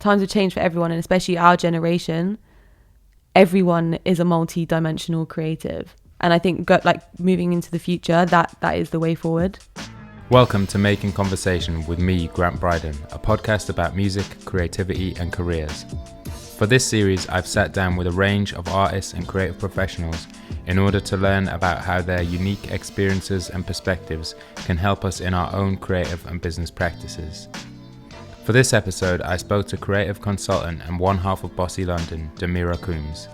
times have changed for everyone, and especially our generation. Everyone is a multi-dimensional creative, and I think moving into the future, that is the way forward. Welcome to Making Conversation with me, Grant Brydon, a podcast about music, creativity and careers. For this series, I've sat down with a range of artists and creative professionals in order to learn about how their unique experiences and perspectives can help us in our own creative and business practices. For this episode, I spoke to creative consultant and one half of Bossy LDN, Dhamirah Coombes.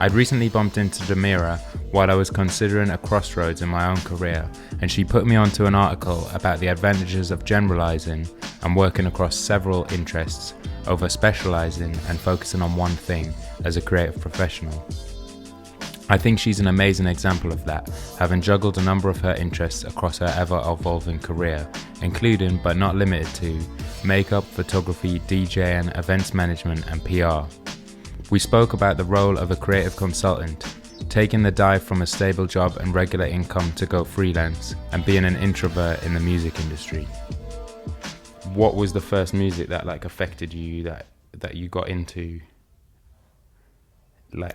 I'd recently bumped into Dhamirah while I was considering a crossroads in my own career, and she put me onto an article about the advantages of generalising and working across several interests over specialising and focusing on one thing as a creative professional. I think she's an amazing example of that, having juggled a number of her interests across her ever-evolving career, including but not limited to makeup, photography, DJing, events management and PR. We spoke about the role of a creative consultant, taking the dive from a stable job and regular income to go freelance, and being an introvert in the music industry. What was the first music that affected you, that you got into,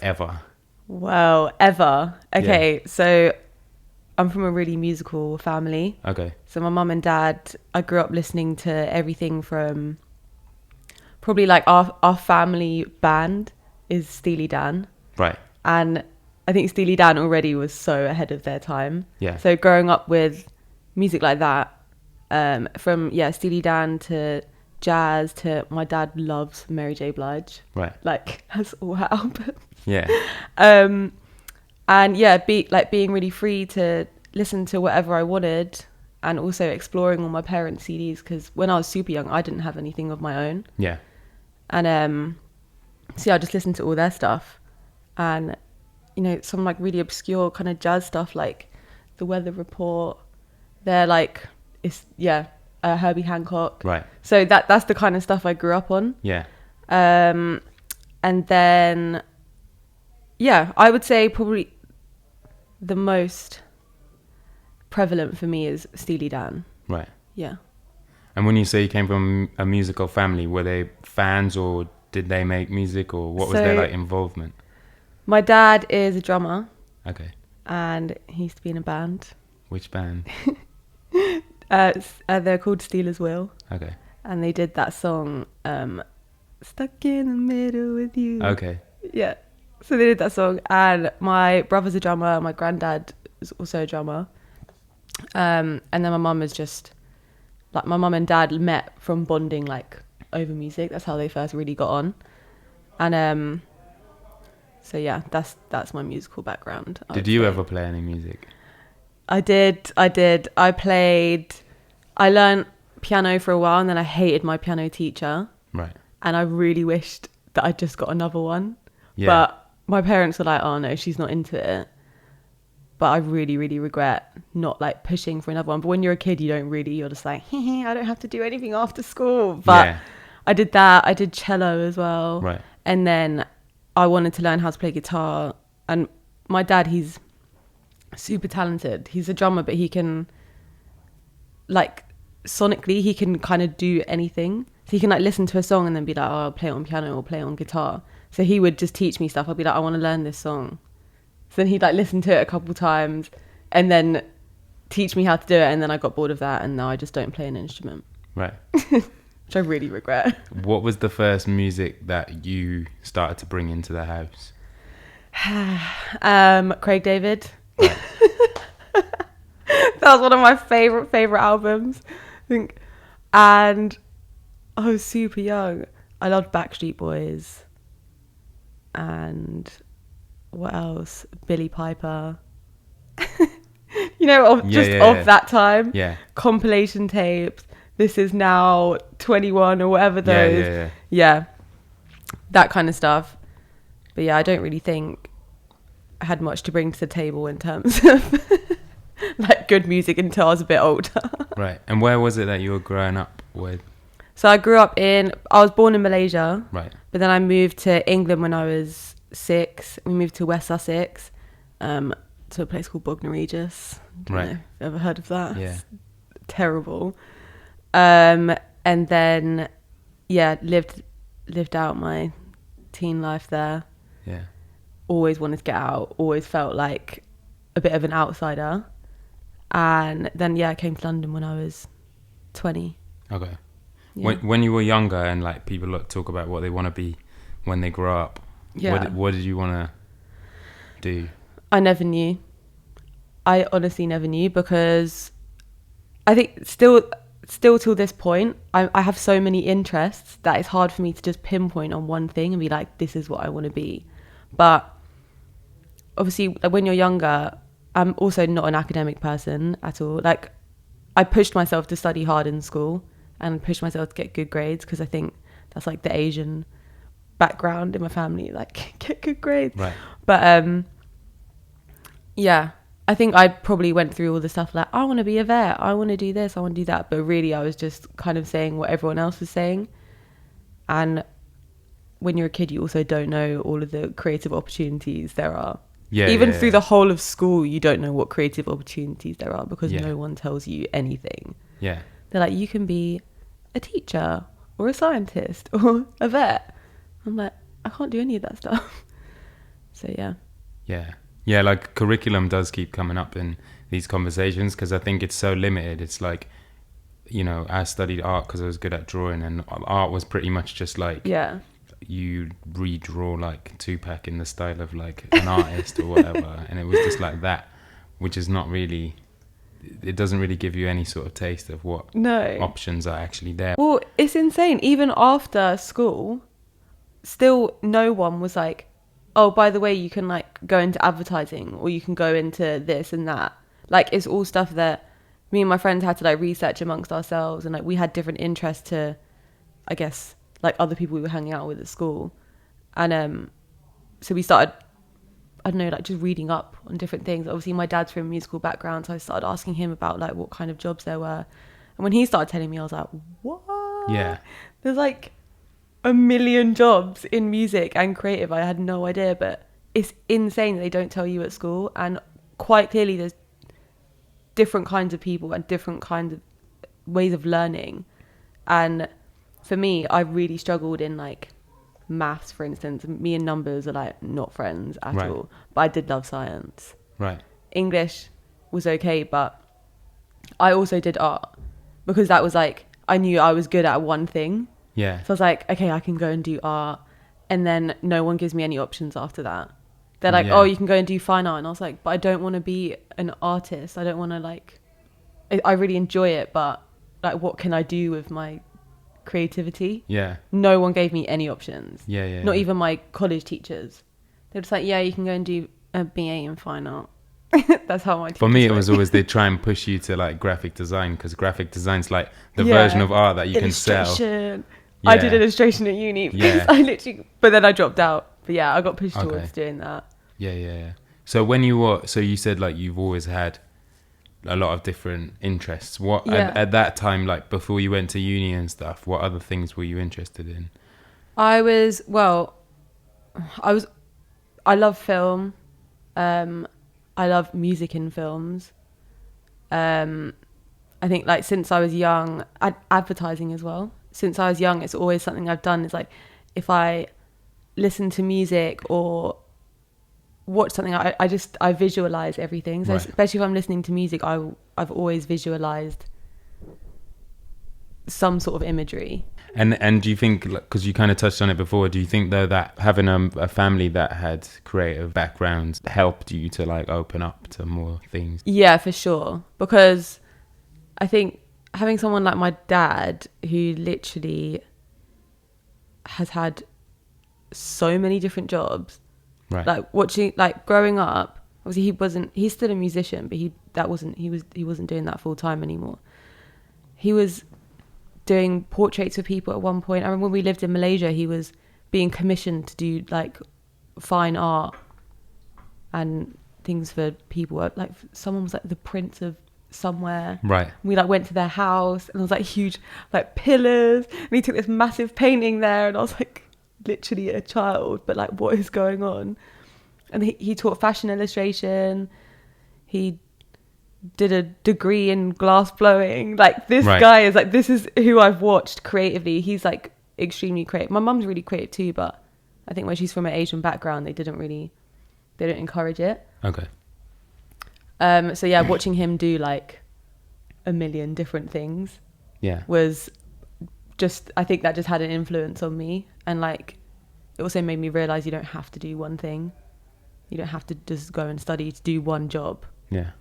ever? Well, ever. Okay, Yeah. So I'm from a really musical family. Okay. So my mum and dad, I grew up listening to everything from probably our family band is Steely Dan. Right. And I think Steely Dan already was so ahead of their time. Yeah. So growing up with music like that, from Steely Dan to jazz to my dad loves Mary J. Blige. Right. Has all her albums. Yeah. And being really free to listen to whatever I wanted, and also exploring all my parents' CDs, because when I was super young I didn't have anything of my own. Yeah. And I just listened to all their stuff, and some really obscure kind of jazz stuff like The Weather Report. They're Herbie Hancock. Right. So that's the kind of stuff I grew up on. Yeah. And then I would say probably the most prevalent for me is Steely Dan. Right. Yeah. And when you say you came from a musical family, were they fans or did they make music, or what was their involvement? My dad is a drummer. Okay. And he used to be in a band. Which band? They're called Steelers Wheel. Okay. And they did that song, Stuck in the Middle with You. Okay. Yeah. So they did that song, and my brother's a drummer, my granddad is also a drummer. And then my mum is just my mum and dad met from bonding over music. That's how they first really got on. And that's my musical background. Did you ever play any music? I did. I learned piano for a while, and then I hated my piano teacher. Right. And I really wished that I'd just got another one. Yeah. But my parents were like, oh no, she's not into it. But I really, really regret not pushing for another one. But when you're a kid, you're just like, I don't have to do anything after school. But yeah. I did that. I did cello as well. Right. And then I wanted to learn how to play guitar. And my dad, he's super talented. He's a drummer, but he can, sonically, he can kind of do anything. So he can listen to a song and then be like, oh, I'll play it on piano or play it on guitar. So he would just teach me stuff. I'd be like, I want to learn this song. So then he'd listen to it a couple times and then teach me how to do it. And then I got bored of that, and now I just don't play an instrument. Right. Which I really regret. What was the first music that you started to bring into the house? Craig David. Right. That was one of my favorite albums, I think. And I was super young. I loved Backstreet Boys. And what else? Billy Piper. Of that time. Yeah. Compilation tapes. This Is Now 21 or whatever those. Yeah. That kind of stuff. But yeah, I don't really think I had much to bring to the table in terms of good music until I was a bit older. Right. And where was it that you were growing up with? So I was born in Malaysia. Right. But then I moved to England when I was 6. We moved to West Sussex, to a place called Bognor Regis. Right. Know, ever heard of that? Yeah. It's terrible. And then, lived lived out my teen life there. Yeah. Always wanted to get out, always felt like a bit of an outsider. And then, I came to London when I was 20. Okay. Yeah. When you were younger and like people talk about what they want to be when they grow up, what did you want to do? I never knew. I honestly never knew, because I think still till this point, I have so many interests that it's hard for me to just pinpoint on one thing and be like, this is what I want to be. But obviously, like, when you're younger, I'm also not an academic person at all. Like, I pushed myself to study hard in school and pushed myself to get good grades, because I think that's like the Asian background in my family, like, get good grades. Right. But I think I probably went through all the stuff like, I want to be a vet, I want to do this, I want to do that. But really, I was just kind of saying what everyone else was saying. And when you're a kid, you also don't know all of the creative opportunities there are. Even through the whole of school, you don't know what creative opportunities there are, because no one tells you anything. Yeah. They're like, you can be a teacher or a scientist or a vet. I'm like, I can't do any of that stuff. So, Yeah, like curriculum does keep coming up in these conversations, because I think it's so limited. It's like, you know, I studied art because I was good at drawing, and art was pretty much just like, you redraw like Tupac in the style of like an artist or whatever, and it was just like that, which is not really, it doesn't really give you any sort of taste of what options are actually there. Well, it's insane. Even after school, still no one was like, oh, by the way, you can like go into advertising, or you can go into this and that. Like, it's all stuff that me and my friends had to like research amongst ourselves, and like we had different interests to, I guess, like other people we were hanging out with at school. And so we started, I don't know, like just reading up on different things. Obviously my dad's from a musical background, so I started asking him about like what kind of jobs there were. And when he started telling me, I was like, what? Yeah. There's like a million jobs in music and creative. I had no idea, but it's insane that they don't tell you at school. And quite clearly there's different kinds of people and different kinds of ways of learning. And for me, I really struggled in like maths, for instance. Me and numbers are like not friends at all, but I did love science. English was okay, but I also did art, because that was like, I knew I was good at one thing. So I was like, okay, I can go and do art, and then no one gives me any options after that. They're like, oh, you can go and do fine art, and I was like, but I don't want to be an artist. I don't want to like, I really enjoy it, but like, what can I do with my creativity? No one gave me any options. Not even my college teachers. They're just like, you can go and do a BA in fine art. That's how my teachers For me, it was always they try and push you to like graphic design, because graphic design's like the version of art that you can sell. I did illustration at uni. I literally, but then I dropped out. But I got pushed towards doing that. So when you were, so you said like you've always had a lot of different interests. What at that time, like before you went to uni and stuff, what other things were you interested in? I love film. I love music in films. I think like since I was young, advertising as well. Since I was young, it's always something I've done. It's like, if I listen to music or watch something, I visualize everything. So especially if I'm listening to music, I've always visualized some sort of imagery. And do you think, because you kind of touched on it before, do you think though that having a family that had creative backgrounds helped you to like open up to more things? Yeah, for sure. Because I think having someone like my dad, who literally has had so many different jobs, like watching, like growing up, obviously he's still a musician, but he wasn't doing that full time anymore. He was doing portraits of people at one point. I remember when we lived in Malaysia, he was being commissioned to do like fine art and things for people. Like someone was like the prince of somewhere. We like went to their house, and there was like huge like pillars, and he took this massive painting there, and I was like literally a child, but like, what is going on? And he taught fashion illustration. He did a degree in glass blowing. Like this guy is like, this is who I've watched creatively. He's like extremely creative. My mum's really creative too, but I think when she's from an Asian background, they don't encourage it. Okay. So yeah, watching him do like a million different things was just, I think that just had an influence on me. And like, it also made me realize you don't have to do one thing. You don't have to just go and study to do one job. Yeah.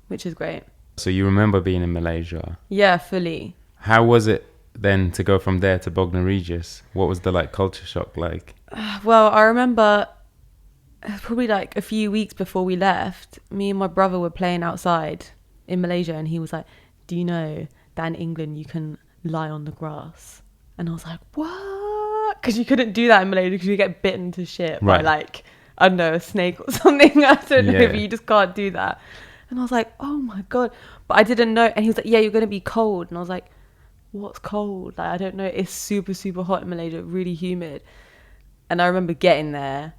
Which is great. So you remember being in Malaysia? Yeah, fully. How was it then to go from there to Bognor Regis? What was the like culture shock like? Well, I remember probably like a few weeks before we left, me and my brother were playing outside in Malaysia, and he was like, do you know that in England you can lie on the grass? And I was like, what? Because you couldn't do that in Malaysia because you get bitten to shit by like, I don't know, a snake or something. I don't know, but you just can't do that. And I was like, oh my God. But I didn't know. And he was like, yeah, you're going to be cold. And I was like, what's cold? Like, I don't know. It's super, super hot in Malaysia, really humid. And I remember getting there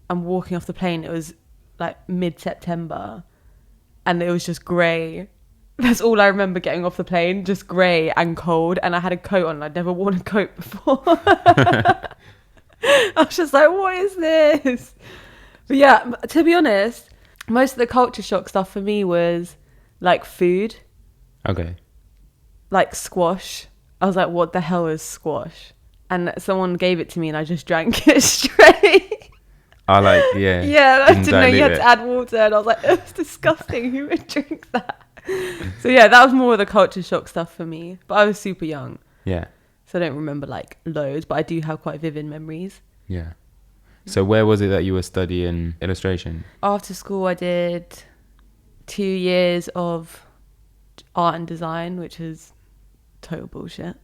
and walking off the plane. It was like mid-September and it was just grey. That's all I remember getting off the plane, just grey and cold. And I had a coat on. I'd never worn a coat before. I was just like, what is this? But yeah, to be honest, most of the culture shock stuff for me was like food. Okay. Like squash. I was like, what the hell is squash? And someone gave it to me and I just drank it straight. I like, yeah. Yeah, I didn't know you had to add water. And I was like, it's disgusting. Who would drink that? So yeah, that was more of the culture shock stuff for me. But I was super young. Yeah. So I don't remember like loads, but I do have quite vivid memories. Yeah. So where was it that you were studying illustration? After school, I did 2 years of art and design, which is total bullshit.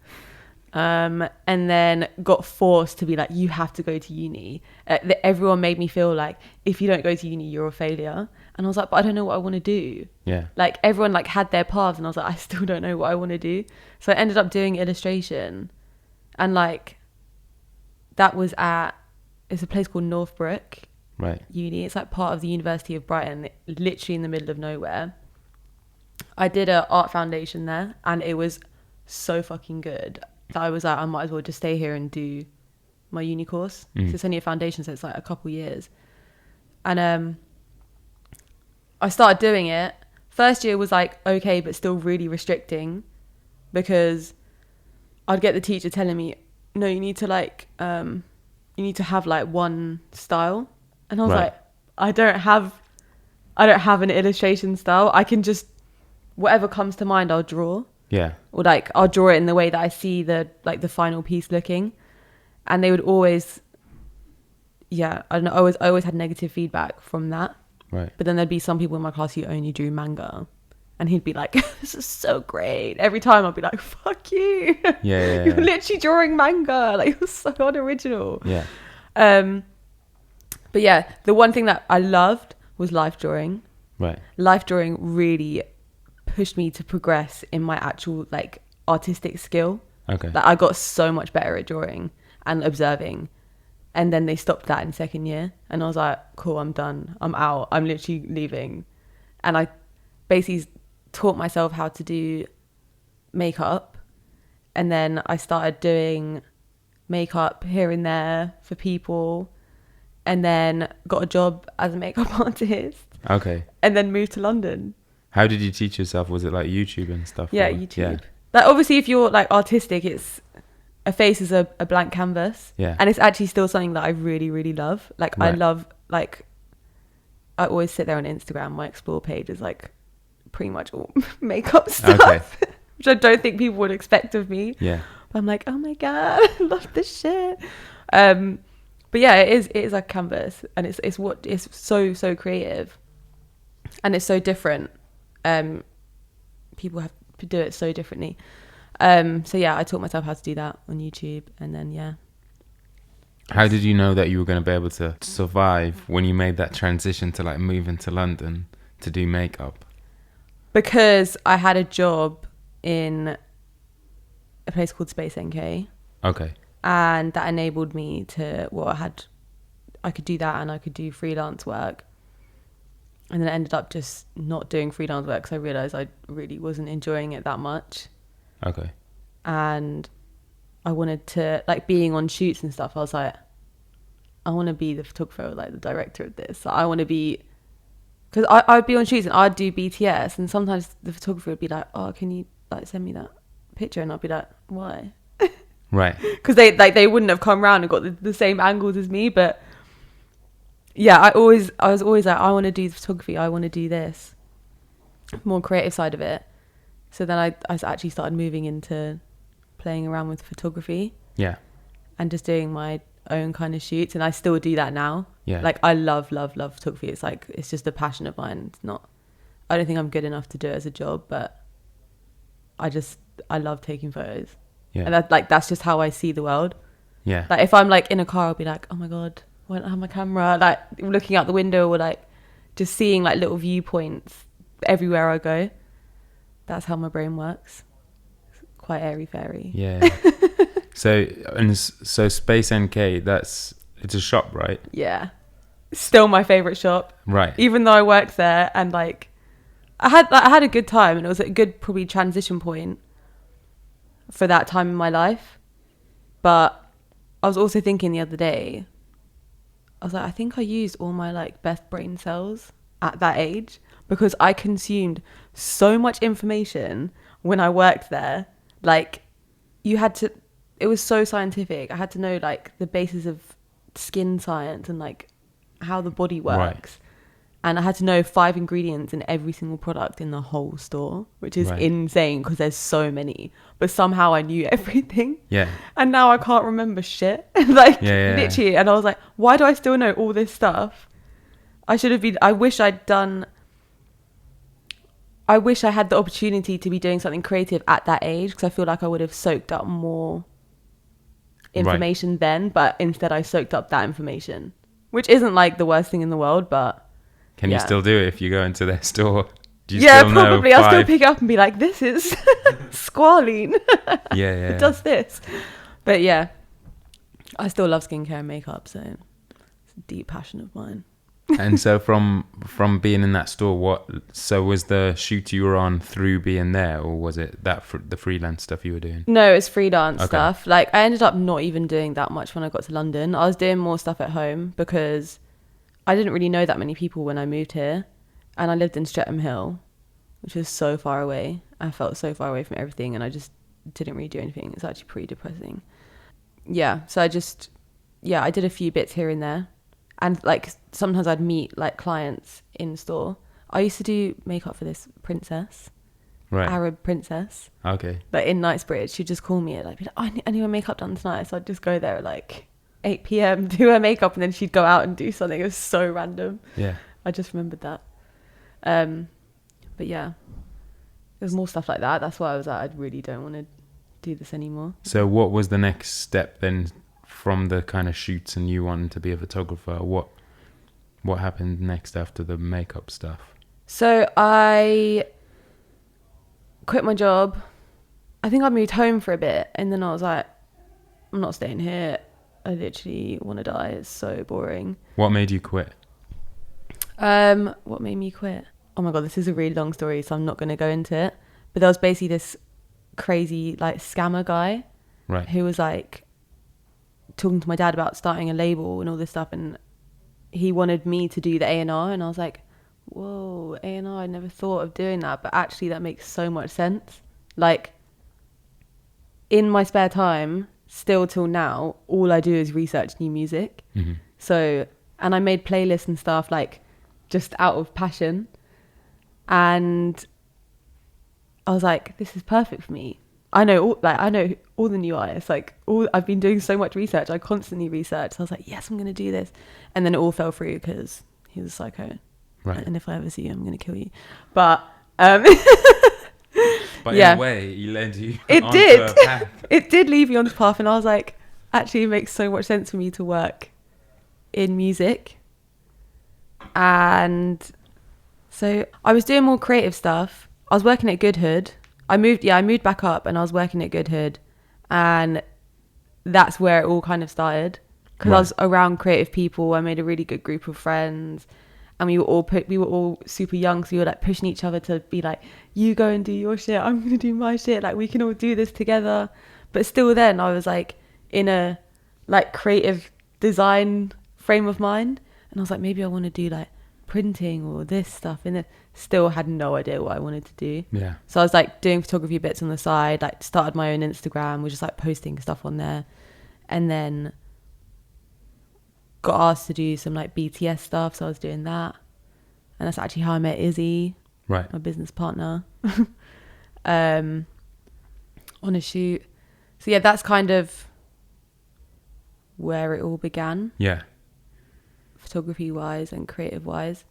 And then got forced to be like, you have to go to uni. Everyone made me feel like, if you don't go to uni, you're a failure. And I was like, but I don't know what I want to do. Yeah. Like everyone like had their paths and I was like, I still don't know what I want to do. So I ended up doing illustration. And like, that was it's a place called Northbrook Uni. It's like part of the University of Brighton, literally in the middle of nowhere. I did an art foundation there and it was so fucking good that I was like, I might as well just stay here and do my uni course. So it's only a foundation, so it's like a couple years. And I started doing it. First year was like okay, but still really restricting because I'd get the teacher telling me, no, you need to like you need to have like one style. And I was like, I don't have an illustration style. I can just, whatever comes to mind, I'll draw. Yeah. Or like, I'll draw it in the way that I see the final piece looking. And they would always, I don't know, I always had negative feedback from that. Right. But then there'd be some people in my class who only drew manga. And he'd be like, this is so great. Every time I'd be like, fuck you. Yeah. You're literally drawing manga. Like, you're so unoriginal. Yeah. But yeah, the one thing that I loved was life drawing. Right. Life drawing really pushed me to progress in my actual, like, artistic skill. Okay. Like, I got so much better at drawing and observing. And then they stopped that in second year. And I was like, cool, I'm done. I'm out. I'm literally leaving. And I basically taught myself how to do makeup, and then I started doing makeup here and there for people, and then got a job as a makeup artist. Okay. And then moved to London. How did you teach yourself? Was it like YouTube and stuff? Yeah, YouTube. Yeah. Like obviously if you're like artistic, it's a face is a blank canvas. Yeah. And it's actually still something that I really, really love. Like I love, like I always sit there on Instagram, my explore page is like pretty much all makeup stuff, which I don't think people would expect of me. Yeah. But I'm like, oh my God, I love this shit. But yeah, it is a canvas, and it's so creative, and it's so different. People have to do it so differently. So yeah, I taught myself how to do that on YouTube, and then yeah. How did you know that you were going to be able to survive when you made that transition to like moving to London to do makeup? Because I had a job in a place called Space NK. Okay. And that enabled me to, I could do that and I could do freelance work. And then I ended up just not doing freelance work because I realised I really wasn't enjoying it that much. Okay. And I wanted to, like, being on shoots and stuff, I was like, I want to be the photographer, or, like, the director of this. Like, I want to be, because I'd be on shoots and I'd do BTS, and sometimes the photographer would be like, oh, can you, like, send me that picture? And I'd be like, why? Right. Because they wouldn't have come round and got the same angles as me. But yeah, I was always like, I want to do photography, I want to do this more creative side of it. So then I actually started moving into playing around with photography. Yeah. And just doing my own kind of shoots, and I still do that now. Yeah. Like, I love photography. It's like, it's just a passion of mine. It's not, I don't think I'm good enough to do it as a job, but I love taking photos. Yeah. And that's just how I see the world. Yeah. Like, if I'm like in a car, I'll be like, oh my God, why don't I have my camera? Like, looking out the window, or like just seeing like little viewpoints everywhere I go. That's how my brain works. It's quite airy fairy. Yeah. So Space NK, it's a shop, right? Yeah. Still my favorite shop. Right. Even though I worked there, and like I had a good time, and it was a good probably transition point for that time in my life. But I was also thinking the other day, I was like, I think I used all my like best brain cells at that age, because I consumed so much information when I worked there. Like, it was so scientific. I had to know like the basis of skin science and like how the body works. Right. And I had to know 5 ingredients in every single product in the whole store, which is insane because there's so many. But somehow I knew everything. Yeah. And now I can't remember shit. Literally. And I was like, why do I still know all this stuff? I wish I had the opportunity to be doing something creative at that age, because I feel like I would have soaked up more information then, but instead I soaked up that information, which isn't like the worst thing in the world, but can you still do it if you go into their store? Do you still probably know I'll still pick it up and be like, this is squalene. It does this. But yeah, I still love skincare and makeup, so it's a deep passion of mine. And so from being in that store, was the shoot you were on through being there, or was it the freelance stuff you were doing? No, it's freelance stuff. Like, I ended up not even doing that much when I got to London. I was doing more stuff at home because I didn't really know that many people when I moved here, and I lived in Streatham Hill, which was so far away. I felt so far away from everything, and I just didn't really do anything. It's actually pretty depressing. Yeah, so I did a few bits here and there. And like sometimes I'd meet like clients in store. I used to do makeup for this princess, Arab princess. Okay. Like in Knightsbridge, she'd just call me and like, I need my makeup done tonight. So I'd just go there at like 8 p.m, do her makeup, and then she'd go out and do something. It was so random. Yeah. I just remembered that. But yeah, there's more stuff like that. That's why I was like, I really don't want to do this anymore. So what was the next step then? From the kind of shoots and you wanting to be a photographer, what happened next after the makeup stuff? So I quit my job. I think I moved home for a bit, and then I was like, I'm not staying here. I literally want to die. It's so boring. What made you quit? What made me quit? Oh my God, this is a really long story, so I'm not going to go into it. But there was basically this crazy like scammer guy, who was like talking to my dad about starting a label and all this stuff, and he wanted me to do the A&R, and I was like, whoa, A&R, I never thought of doing that, but actually that makes so much sense. Like, in my spare time, still till now, all I do is research new music. Mm-hmm. So, and I made playlists and stuff like just out of passion, and I was like, this is perfect for me. I know all the new artists. Like, I've been doing so much research. I constantly research. So I was like, yes, I'm going to do this. And then it all fell through because he was a psycho. Right. And if I ever see you, I'm going to kill you. But but in a way, he led you onto a path. It did lead me on the path. And I was like, actually, it makes so much sense for me to work in music. And so I was doing more creative stuff. I was working at Goodhood. I moved back up, and I was working at Goodhood, and that's where it all kind of started, because I was around creative people. I made a really good group of friends, and we were all super young, so we were like pushing each other to be like, you go and do your shit, I'm gonna do my shit, like we can all do this together. But still then I was like in a like creative design frame of mind, and I was like, maybe I want to do like printing or this stuff, and then still had no idea what I wanted to do. Yeah. So I was like doing photography bits on the side, like started my own Instagram, was just like posting stuff on there, and then got asked to do some like BTS stuff, so I was doing that, and that's actually how I met Izzy, Right. my business partner, on a shoot. So yeah, that's kind of where it all began. Yeah. Photography wise and creative wise,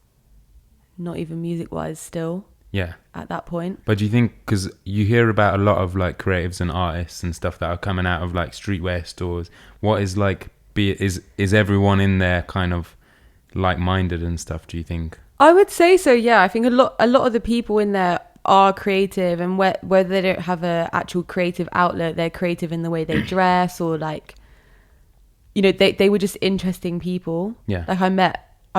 not even music wise still. Yeah. At that point. But do you think, because you hear about a lot of like creatives and artists and stuff that are coming out of like streetwear stores, what is like, is everyone in there kind of like-minded and stuff, do you think? I would say so, yeah. I think a lot of the people in there are creative, and whether they don't have a actual creative outlet, they're creative in the way they dress, or like, you know, they were just interesting people. Yeah. Like I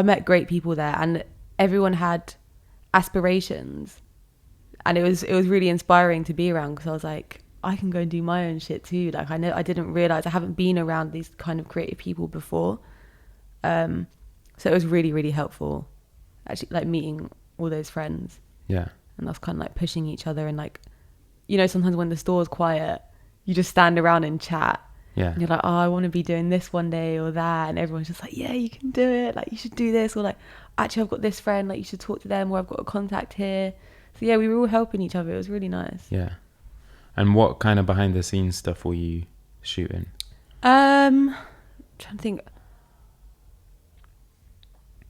met great people there, and everyone had aspirations, and it was really inspiring to be around, because I was like, I can go and do my own shit too. Like I didn't realize I haven't been around these kind of creative people before, so it was really, really helpful actually, like meeting all those friends. Yeah. And that's kind of like pushing each other, and like, you know, sometimes when the store's quiet, you just stand around and chat. Yeah. And you're like, oh, I want to be doing this one day or that, and everyone's just like, yeah, you can do it, like you should do this, or like, actually I've got this friend, like you should talk to them, or I've got a contact here. So yeah, we were all helping each other. It was really nice. Yeah. And what kind of behind the scenes stuff were you shooting? Trying to think.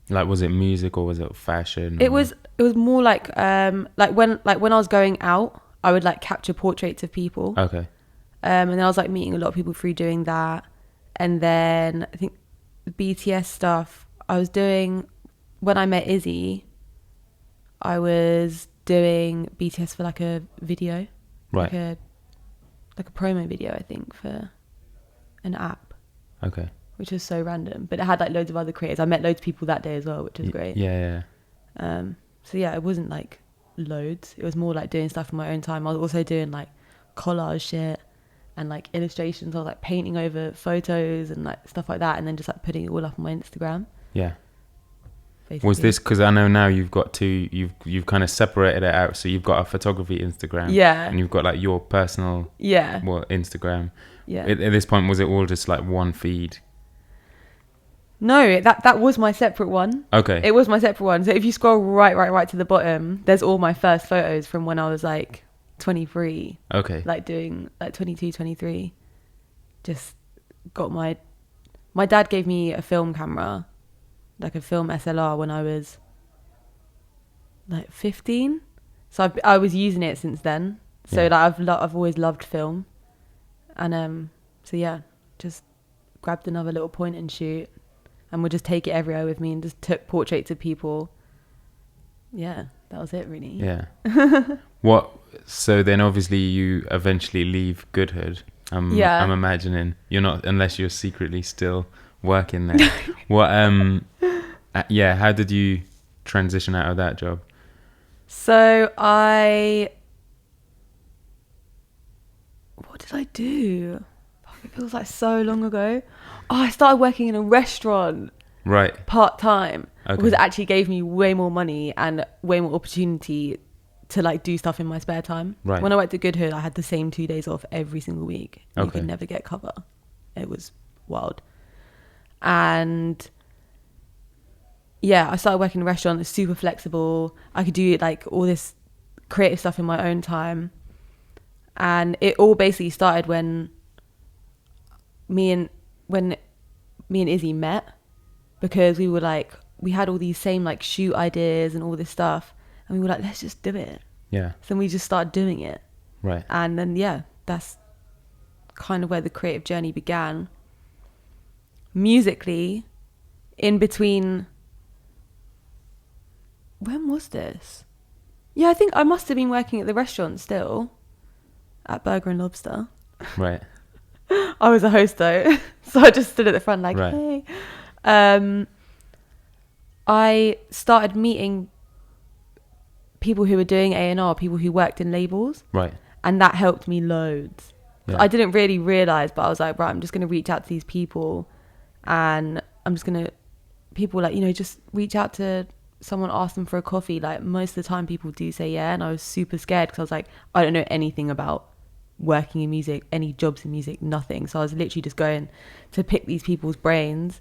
Like, was it music or was it fashion? It was more like when I was going out, I would like capture portraits of people. Okay. And then I was like meeting a lot of people through doing that. And then I think the BTS stuff I was doing when I met Izzy, I was doing BTS for like a video. Right. Like a promo video, I think, for an app. Okay. Which was so random. But it had like loads of other creators. I met loads of people that day as well, which was great. Yeah. So yeah, it wasn't like loads. It was more like doing stuff in my own time. I was also doing like collage shit and like illustrations. I was like painting over photos and like stuff like that, and then just like putting it all up on my Instagram. Yeah. Basically. Was this because I know now you've you've kind of separated it out, so you've got a photography Instagram, yeah, and you've got like your personal, yeah, well, Instagram. Yeah. At this point, was it all just like one feed? No, that was my separate one. Okay. It was my separate one. So if you scroll right to the bottom, there's all my first photos from when I was like 23. Okay. Like doing like 22, 23. Just got my dad gave me a film camera, like a film SLR, when I was like 15. So I was using it since then. So like I've always loved film. And so yeah, just grabbed another little point and shoot, and would just take it everywhere with me and just took portraits of people. Yeah, that was it really. Yeah. So then obviously you eventually leave Goodhood. I'm imagining you're not, unless you're secretly still working there. How did you transition out of that job? So what did I do? It feels like so long ago. Oh, I started working in a restaurant. Right. Part-time. Okay. Because it actually gave me way more money and way more opportunity to like do stuff in my spare time. Right. When I worked at Goodhood, I had the same 2 days off every single week. Okay. You could never get cover. It was wild. And yeah, I started working in a restaurant. It's super flexible. I could do like all this creative stuff in my own time. And it all basically started when me and Izzy met, because we had all these same like shoot ideas and all this stuff, and we were like, let's just do it. Yeah. So then we just started doing it. Right. And then that's kind of where the creative journey began. Musically, in between, when was this? Yeah, I think I must have been working at the restaurant still, at Burger and Lobster. Right. I was a host though, so I just stood at the front like, hey. I started meeting people who were doing A&R, people who worked in labels. Right. And that helped me loads. Yeah. I didn't really realise, but I was like, right, I'm just going to reach out to these people, and I'm just going to, people like, you know, just reach out to someone, ask them for a coffee. Like, most of the time people do say yeah, and I was super scared because I was like, I don't know anything about working in music, any jobs in music, nothing. So I was literally just going to pick these people's brains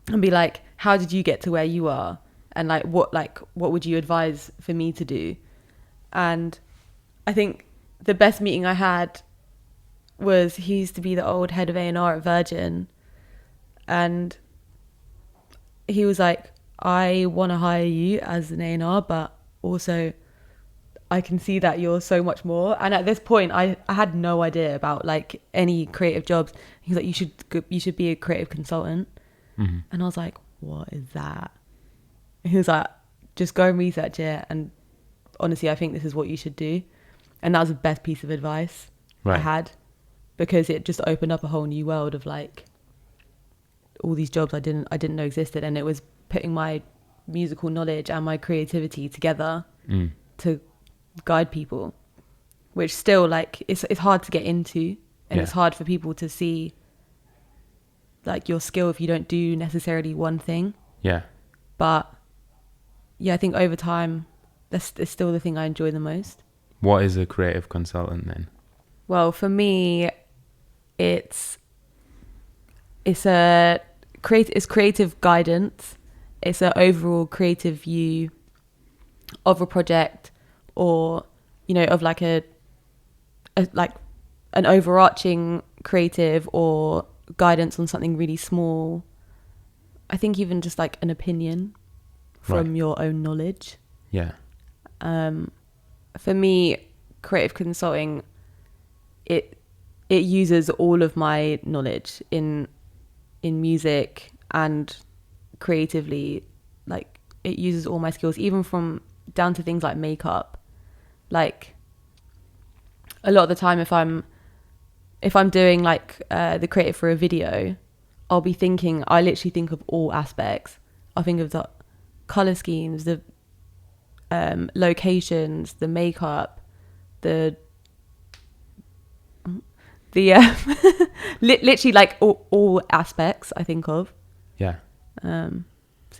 and be like, how did you get to where you are? And what would you advise for me to do? And I think the best meeting I had was, he used to be the old head of A&R at Virgin, and he was like, I want to hire you as an A&R, but also I can see that you're so much more. And at this point I had no idea about like any creative jobs. He's like, you should be a creative consultant. Mm-hmm. And I was like, what is that? He was like, just go and research it, and honestly I think this is what you should do. And that was the best piece of advice I had, because it just opened up a whole new world of like all these jobs I didn't know existed. And it was putting my musical knowledge and my creativity together to guide people, which still like it's hard to get into, and it's hard for people to see like your skill if you don't do necessarily one thing. But I think over time that's still the thing I enjoy the most. What is a creative consultant then? Well, for me, it's creative guidance. It's an overall creative view of a project, or, you know, of like an overarching creative, or guidance on something really small. I think even just like an opinion from your own knowledge. For me, creative consulting, it uses all of my knowledge in music and creatively. Like, it uses all my skills, even from down to things like makeup. Like, a lot of the time if I'm doing like the creative for a video, I literally think of all aspects. I'll think of the color schemes, the locations, the makeup, the literally like all aspects I think of. So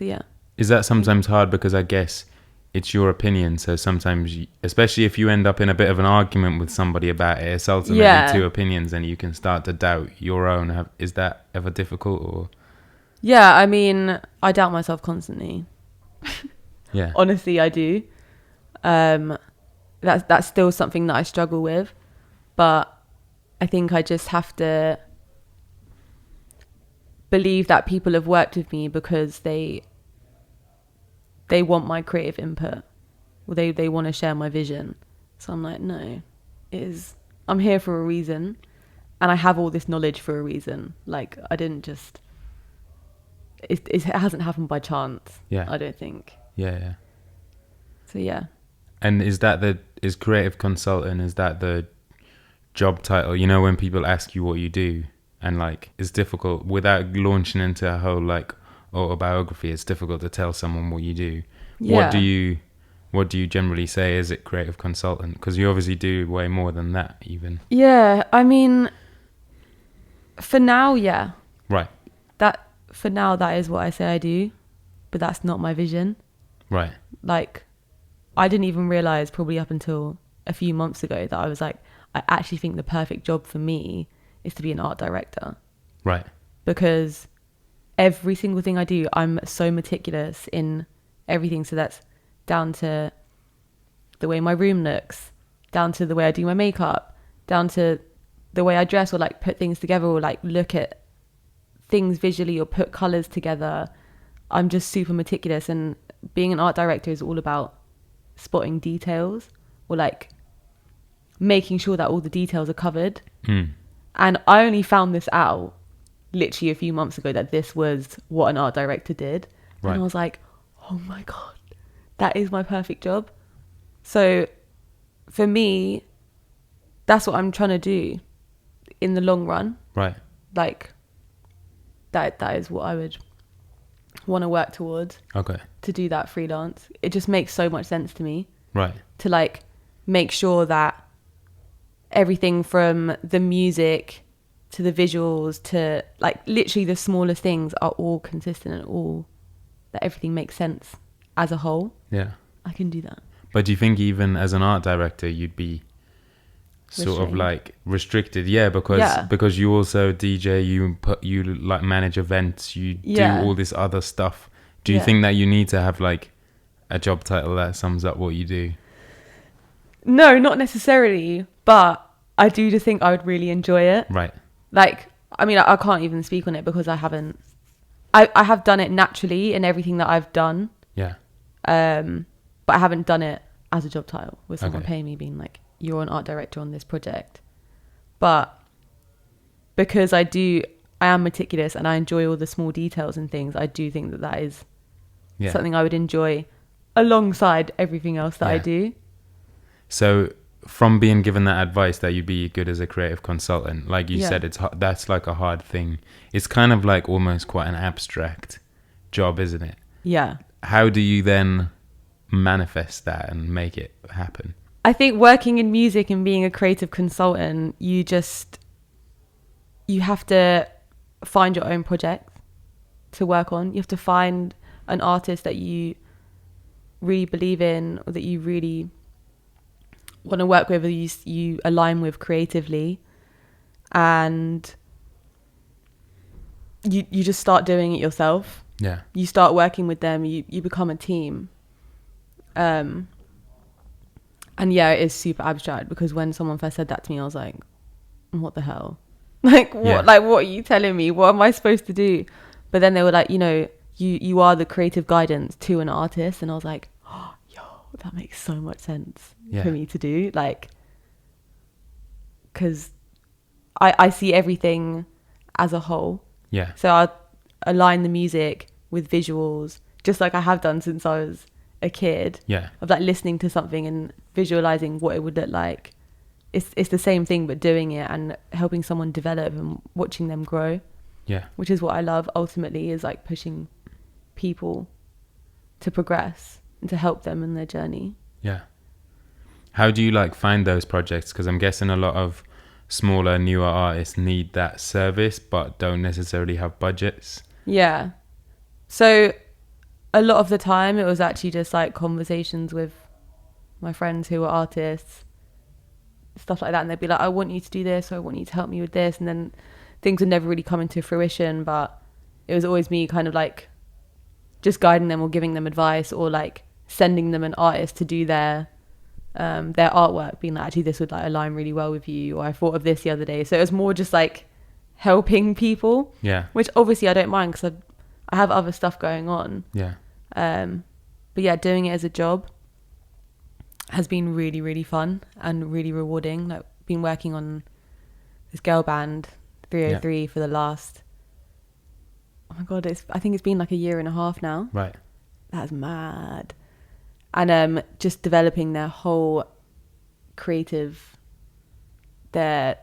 yeah. Is that sometimes hard, because I guess it's your opinion, so sometimes especially if you end up in a bit of an argument with somebody about it, it's ultimately two opinions, and you can start to doubt your own. Is that ever difficult? Or I mean, I doubt myself constantly. Honestly, I do. That's still something that I struggle with, but I think I just have to believe that people have worked with me because they want my creative input, or they want to share my vision. So I'm like, no, I'm here for a reason, and I have all this knowledge for a reason. Like, I didn't just, it hasn't happened by chance. I don't think. So yeah. And is creative consultant, is that the job title? You know, when people ask you what you do, and like, it's difficult without launching into a whole like autobiography, it's difficult to tell someone what you do. What do you generally say? Is it creative consultant? Because you obviously do way more than that even. I mean, for now, for now that is what I say I do, but that's not my vision. Like, I didn't even realize probably up until a few months ago that I was like, I actually think the perfect job for me is to be an art director. Because every single thing I do, I'm so meticulous in everything. So that's down to the way my room looks, down to the way I do my makeup, down to the way I dress, or like put things together, or like look at things visually, or put colors together. I'm just super meticulous, and being an art director is all about spotting details, or like making sure that all the details are covered. And I only found this out literally a few months ago, that this was what an art director did. And I was like, oh my God, that is my perfect job. So for me, that's what I'm trying to do in the long run. Like, that is what I would want to work towards. To do that freelance. It just makes so much sense to me. To like make sure that everything from the music to the visuals to like literally the smallest things are all consistent and all that everything makes sense as a whole. Yeah. I can do that. But do you think even as an art director you'd be sort of like restricted? Yeah, because you also DJ, you like manage events, you do all this other stuff. Do you think that you need to have like a job title that sums up what you do? No, not necessarily, but I do just think I would really enjoy it. Right. Like, I mean, I can't even speak on it because I haven't. I have done it naturally in everything that I've done. Yeah. But I haven't done it as a job title with someone paying me being like, you're an art director on this project. But because I am meticulous and I enjoy all the small details and things, I do think that is something I would enjoy alongside everything else that I do. So from being given that advice that you'd be good as a creative consultant, like you said, that's like a hard thing. It's kind of like almost quite an abstract job, isn't it? Yeah. How do you then manifest that and make it happen? I think working in music and being a creative consultant, you have to find your own project to work on. You have to find an artist that you really believe in or that you really want to work with or you align with creatively, and you just start doing it yourself. Yeah. You start working with them, you become a team. And yeah, it is super abstract because when someone first said that to me, I was like, what the hell? Like, what? Yeah. Like, what are you telling me? What am I supposed to do? But then they were like, you are the creative guidance to an artist. And I was like, oh, yo, that makes so much sense for me to do. Like, because I see everything as a whole. Yeah. So I align the music with visuals, just like I have done since I was a kid. Yeah. Of like listening to something and visualizing what it would look like. It's the same thing, but doing it and helping someone develop and watching them grow. Yeah. Which is what I love ultimately, is like pushing people to progress and to help them in their journey. Yeah. How do you like find those projects? Because I'm guessing a lot of smaller, newer artists need that service but don't necessarily have budgets. Yeah. So a lot of the time it was actually just like conversations with my friends who were artists, stuff like that, and they'd be like, I want you to do this, or I want you to help me with this, and then things would never really come into fruition, but it was always me kind of like just guiding them or giving them advice or like sending them an artist to do their artwork, being like, actually this would like align really well with you, or I thought of this the other day. So it was more just like helping people, which obviously I don't mind because I have other stuff going on. But yeah, doing it as a job has been really, really fun and really rewarding. Like, been working on this girl band 303 for the last, oh my god, I think it's been like a year and a half now. Right. That's mad. And just developing their whole creative, their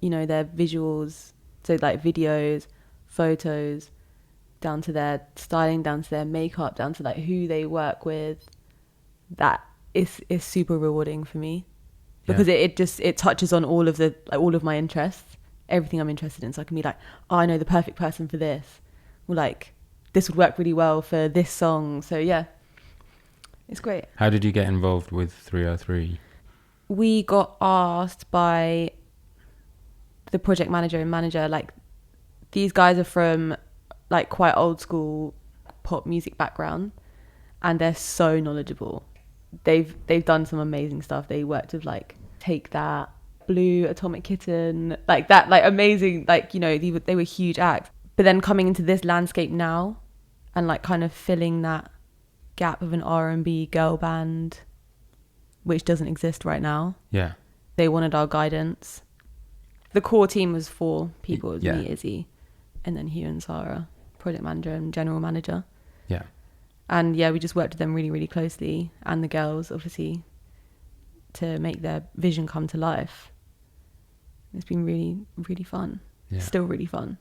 visuals, so like videos, photos, down to their styling, down to their makeup, down to like who they work with. That is super rewarding for me because it touches on all of my interests, everything I'm interested in. So I can be like, oh, I know the perfect person for this, or like this would work really well for this song. So yeah, it's great. How did you get involved with 303? We got asked by the project manager and manager, like, these guys are from like quite old school pop music background and they're so knowledgeable. They've done some amazing stuff. They worked with like Take That, Blue, Atomic Kitten, like that, like amazing, like, they were huge acts. But then coming into this landscape now and like kind of filling that gap of an R&B girl band, which doesn't exist right now. Yeah. They wanted our guidance. The core team was 4 people. It was me, Izzy, and then Hugh and Sarah, project manager and general manager. Yeah. And yeah, we just worked with them really, really closely, and the girls, obviously, to make their vision come to life. It's been really, really fun. Yeah. Still really fun.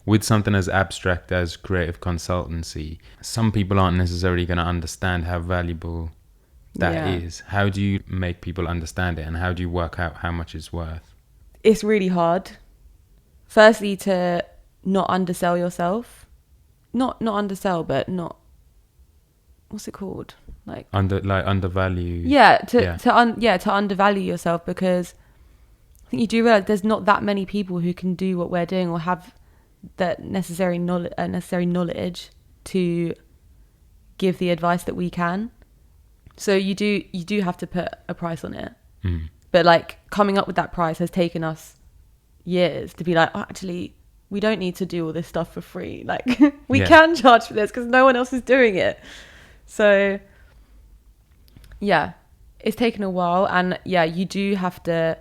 With something as abstract as creative consultancy, some people aren't necessarily going to understand how valuable that is? How do you make people understand it, and how do you work out how much it's worth? It's really hard. Firstly, to not undersell yourself. Not undersell, but not, what's it called? Undervalue. To undervalue yourself, because I think you do realize there's not that many people who can do what we're doing or have that necessary knowledge to give the advice that we can. So you do have to put a price on it. But like coming up with that price has taken us years to be like, oh, actually we don't need to do all this stuff for free. Like we can charge for this because no one else is doing it. So yeah, it's taken a while. And yeah, you do have to,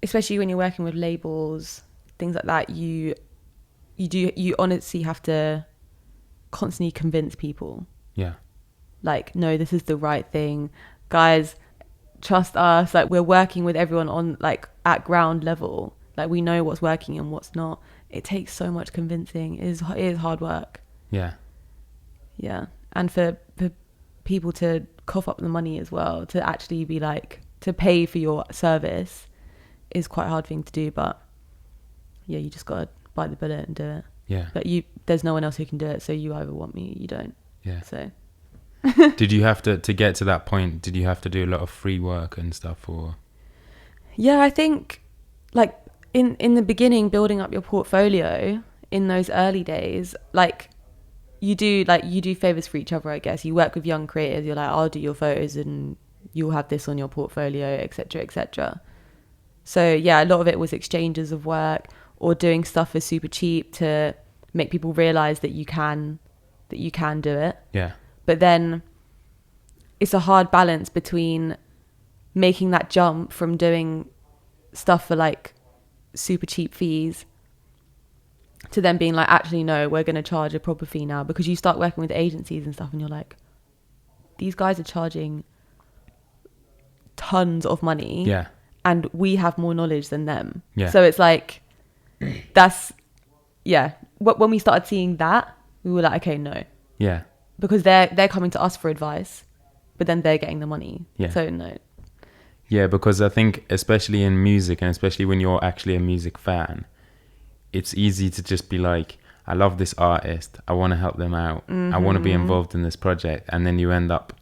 especially when you're working with labels, things like that, you honestly have to constantly convince people. Yeah. Like, no, this is the right thing. Guys, trust us. Like, we're working with everyone on, like, at ground level. Like, we know what's working and what's not. It takes so much convincing. It is hard work. Yeah. Yeah. And for people to cough up the money as well, to actually be like, to pay for your service is quite a hard thing to do. But yeah, you just got to bite the bullet and do it. Yeah. But there's no one else who can do it. So you either want me or you don't. Yeah. So. Did you have to get to that point, did you have to do a lot of free work and stuff, or? Yeah, I think like in the beginning, building up your portfolio in those early days, like you do favors for each other, I guess. You work with young creators, you're like, I'll do your photos and you'll have this on your portfolio, etc., etc. So yeah, a lot of it was exchanges of work or doing stuff for super cheap to make people realize that you can do it. Yeah. But then it's a hard balance between making that jump from doing stuff for like super cheap fees to then being like, actually, no, we're going to charge a proper fee now, because you start working with agencies and stuff and you're like, these guys are charging tons of money. Yeah. And we have more knowledge than them. Yeah. So it's like, when we started seeing that, we were like, okay, no. Yeah. Because they're coming to us for advice, but then they're getting the money. Yeah. So no. Yeah, because I think especially in music, and especially when you're actually a music fan, it's easy to just be like, I love this artist, I want to help them out, I want to be involved in this project, and then you end up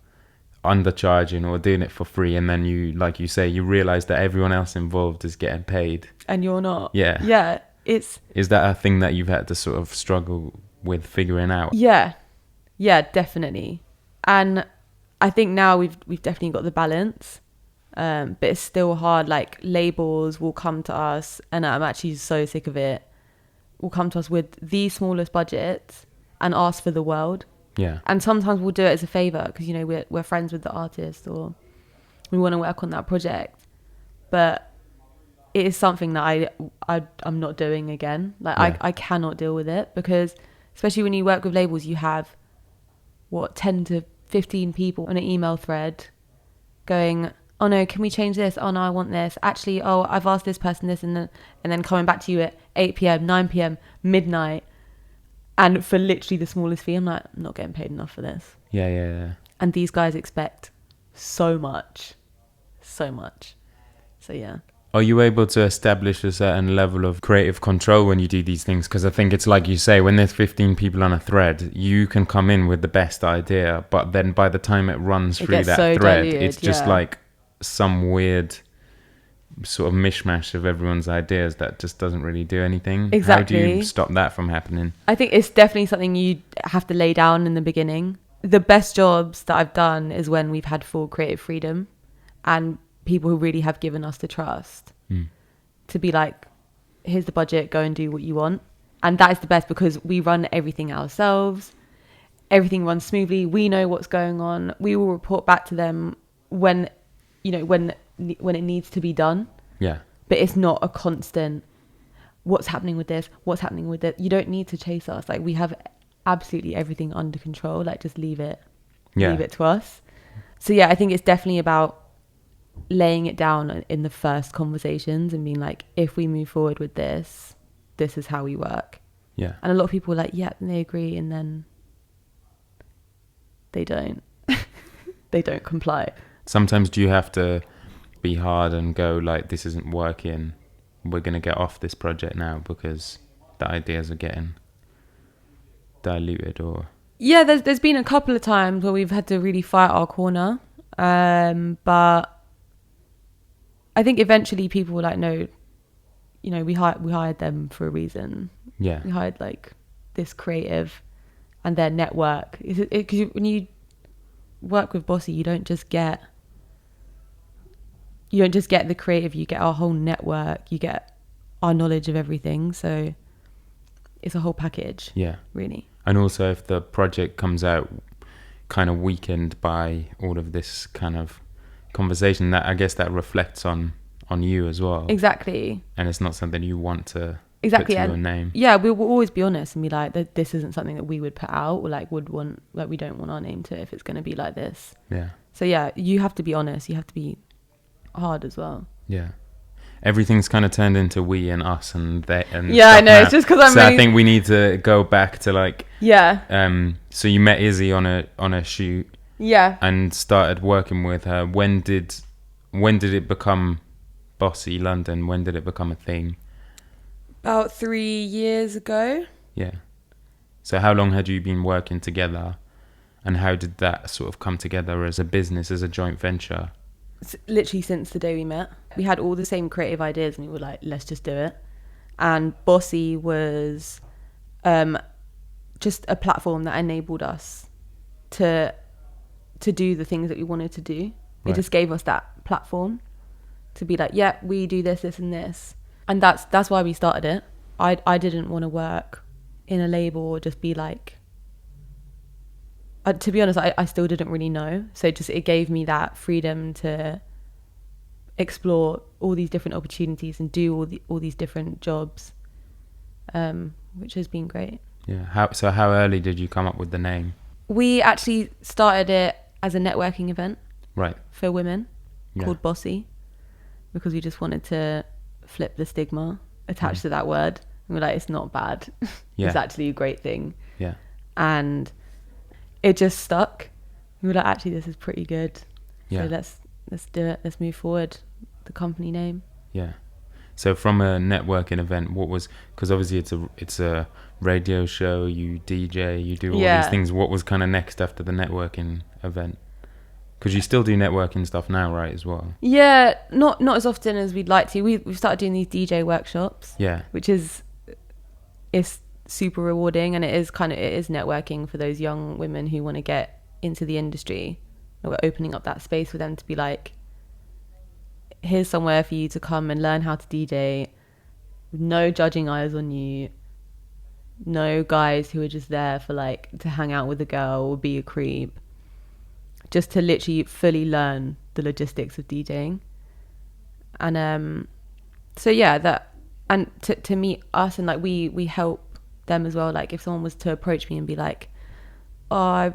undercharging or doing it for free, and then you, like you say, you realize that everyone else involved is getting paid and you're not. Yeah. Yeah. Is that a thing that you've had to sort of struggle with figuring out? Yeah, definitely. And I think now we've definitely got the balance, but it's still hard. Like labels will come to us, and I'm actually so sick of it, will come to us with the smallest budgets and ask for the world. Yeah. And sometimes we'll do it as a favour because, you know, we're friends with the artist or we want to work on that project. But it is something that I'm not doing again. Like I cannot deal with it, because especially when you work with labels, you have 10 to 15 people on an email thread going, oh no, can we change this? Oh no, I want this. Actually, oh, I've asked this person this, and then coming back to you at 8 p.m, 9 p.m, midnight, and for literally the smallest fee. I'm like, I'm not getting paid enough for this. Yeah. And these guys expect so much. So yeah. Are you able to establish a certain level of creative control when you do these things? Because I think it's like you say, when there's 15 people on a thread, you can come in with the best idea, but then by the time it runs through that thread, diluted, it's just like some weird sort of mishmash of everyone's ideas that just doesn't really do anything. Exactly. How do you stop that from happening? I think it's definitely something you have to lay down in the beginning. The best jobs that I've done is when we've had full creative freedom and people who really have given us the trust to be like, here's the budget, go and do what you want. And that is the best, because we run everything ourselves. Everything runs smoothly. We know what's going on. We will report back to them when it needs to be done. Yeah. But it's not a constant, what's happening with this? What's happening with it? You don't need to chase us. Like, we have absolutely everything under control. Like, just leave it to us. So yeah, I think it's definitely about laying it down in the first conversations and being like, if we move forward with this is how we work. Yeah. And a lot of people are like, yeah, and they agree, and then they don't. they don't comply. Sometimes do you have to be hard and go like, this isn't working, we're going to get off this project now because the ideas are getting diluted? Or Yeah, there's been a couple of times where we've had to really fight our corner, but I think eventually people were like, no, you know, we hired them for a reason. Yeah. We hired like this creative and their network. Because when you work with Bossy, you don't just get the creative, you get our whole network, you get our knowledge of everything. So it's a whole package. Yeah. Really. And also if the project comes out kind of weakened by all of this kind of conversation, that I guess that reflects on you as well. Exactly. And it's not something you want to exactly put to your name. Yeah, we will always be honest and be like, that this isn't something that we would put out, or like would want, like we don't want our name to, if it's going to be like this. Yeah. So yeah, you have to be honest, you have to be hard as well. Yeah. Everything's kind of turned into we and us and they and yeah, I know now. It's just because I'm so really... I think we need to go back to like so you met Izzy on a shoot and started working with her. When did it become Bossy London? When did it become a thing? About 3 years ago. Yeah. So how long had you been working together, and how did that sort of come together as a business, as a joint venture? Literally since the day we met. We had all the same creative ideas and we were like, let's just do it. And Bossy was just a platform that enabled us to do the things that we wanted to do. It just gave us that platform to be like, yeah, we do this, this and this. And that's why we started it. I didn't want to work in a label or just be like, to be honest, I still didn't really know. So it gave me that freedom to explore all these different opportunities and do all these different jobs, which has been great. Yeah. How early did you come up with the name? We actually started it as a networking event, for women, called Bossy, because we just wanted to flip the stigma attached to that word. And we're like, it's not bad. It's actually a great thing. Yeah. And it just stuck. We were like, actually, this is pretty good. Yeah. So let's do it. Let's move forward. The company name. Yeah. So from a networking event, what was, because obviously it's a radio show, you DJ, you do all these things. What was kind of next after the networking event? Because you still do networking stuff now, right, as well? Yeah, not as often as we'd like to. We've started doing these DJ workshops. Yeah. Which is super rewarding, and it is networking for those young women who want to get into the industry. We're opening up that space for them to be like, here's somewhere for you to come and learn how to DJ, no judging eyes on you, no guys who are just there for like to hang out with a girl or be a creep, just to literally fully learn the logistics of DJing. And so yeah, that, and to meet us, and like we help them as well. Like if someone was to approach me and be like, oh,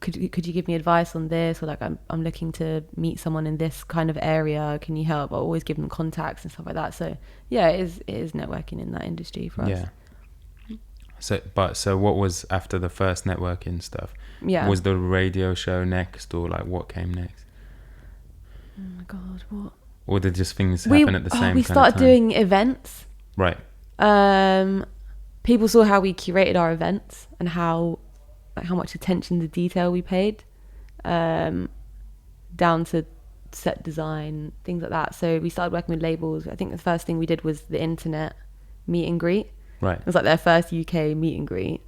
could you give me advice on this, or like I'm looking to meet someone in this kind of area, can you help? I always give them contacts and stuff like that. So yeah, it is networking in that industry for us. Yeah. So what was after the first networking stuff? Yeah. Was the radio show next, or like what came next? Oh my God, what? Or did just things happen at the same time? We started doing events. Right. People saw how we curated our events and how much attention to detail we paid, down to set design, things like that. So we started working with labels. I think the first thing we did was the internet meet and greet. Right. It was like their first UK meet and greet.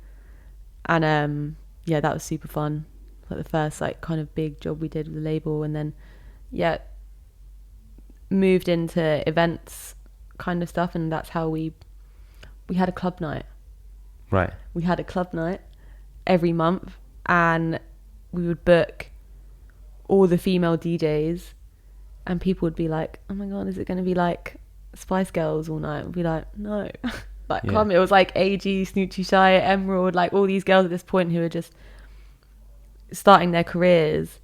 And yeah, that was super fun. Like the first like kind of big job we did with the label. And then moved into events kind of stuff, and that's how we had a club night. Right. We had a club night every month, and we would book all the female DJs, and people would be like, oh my God, is it going to be like Spice Girls all night? We'd be like, no. Come. It was like AG, Snoochie Shy, Emerald, like all these girls at this point who are just starting their careers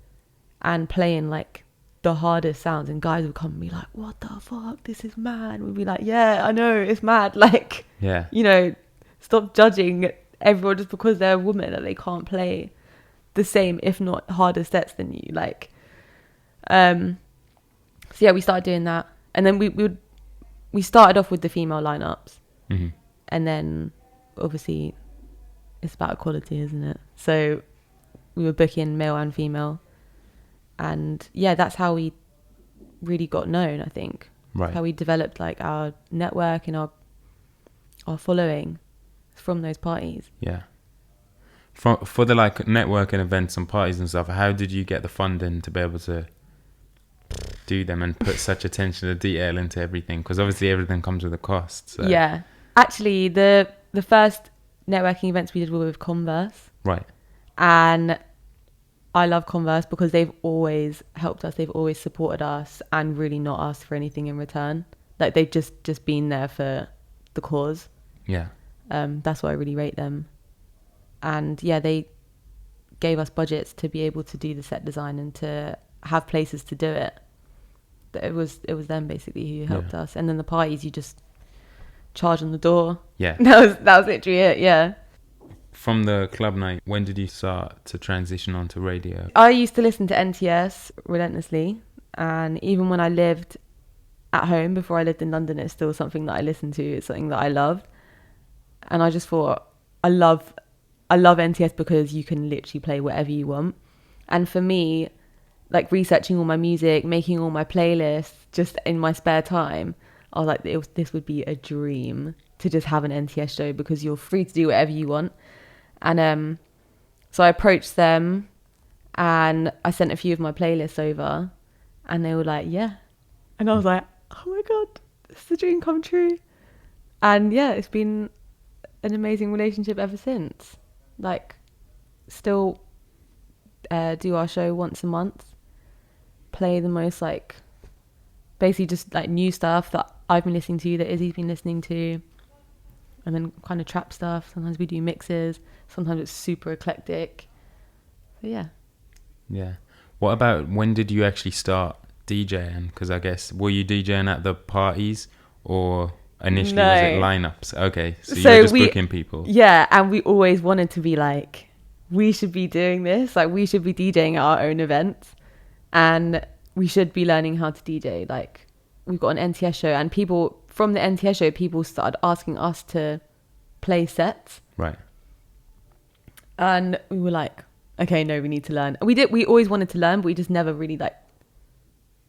and playing like the hardest sounds, and guys would come and be like, what the fuck, this is mad. We'd be like, yeah, I know, it's mad. Like, you know, stop judging everyone just because they're a woman that they can't play the same, if not harder sets than you. Like, so yeah, we started doing that, and then we started off with the female lineups, and then obviously it's about equality, isn't it? So we were booking male and female, and yeah, that's how we really got known, I think. Right. How we developed like our network and our following from those parties. Yeah. For the like networking events and parties and stuff, how did you get the funding to be able to do them and put such attention to detail into everything? Because obviously everything comes with a cost. So. Yeah. Actually, the first networking events we did were with Converse. Right. And I love Converse because they've always helped us. They've always supported us and really not asked for anything in return. Like, they've just been there for the cause. Yeah. That's why I really rate them. And yeah, they gave us budgets to be able to do the set design and to have places to do it. It was them basically who helped us. And then the parties, you just charge on the door. Yeah. That was literally it. Yeah. From the club night, when did you start to transition onto radio? I used to listen to NTS relentlessly, and even when I lived at home before I lived in London, it's still something that I listened to. It's something that I loved, and I just thought I love NTS because you can literally play whatever you want. And for me, like researching all my music, making all my playlists just in my spare time, I was like, this would be a dream to just have an NTS show because you're free to do whatever you want. And so I approached them and I sent a few of my playlists over, and they were like, yeah. And I was like, oh my God, this is a dream come true. And yeah, it's been an amazing relationship ever since. Like, still do our show once a month, play the most, like, basically just like new stuff that I've been listening to, that Izzy's been listening to, and then kind of trap stuff. Sometimes we do mixes, sometimes it's super eclectic. So yeah. Yeah. What about, when did you actually start DJing? Because I guess, were you DJing at the parties, or initially was it lineups? Okay, so you were just booking people. Yeah, and we always wanted to be like, we should be doing this, like we should be DJing at our own events, and we should be learning how to DJ. Like, we've got an NTS show, and people from the NTS show, people started asking us to play sets. Right. And we were like, okay, no, we need to learn. We always wanted to learn, but we just never really like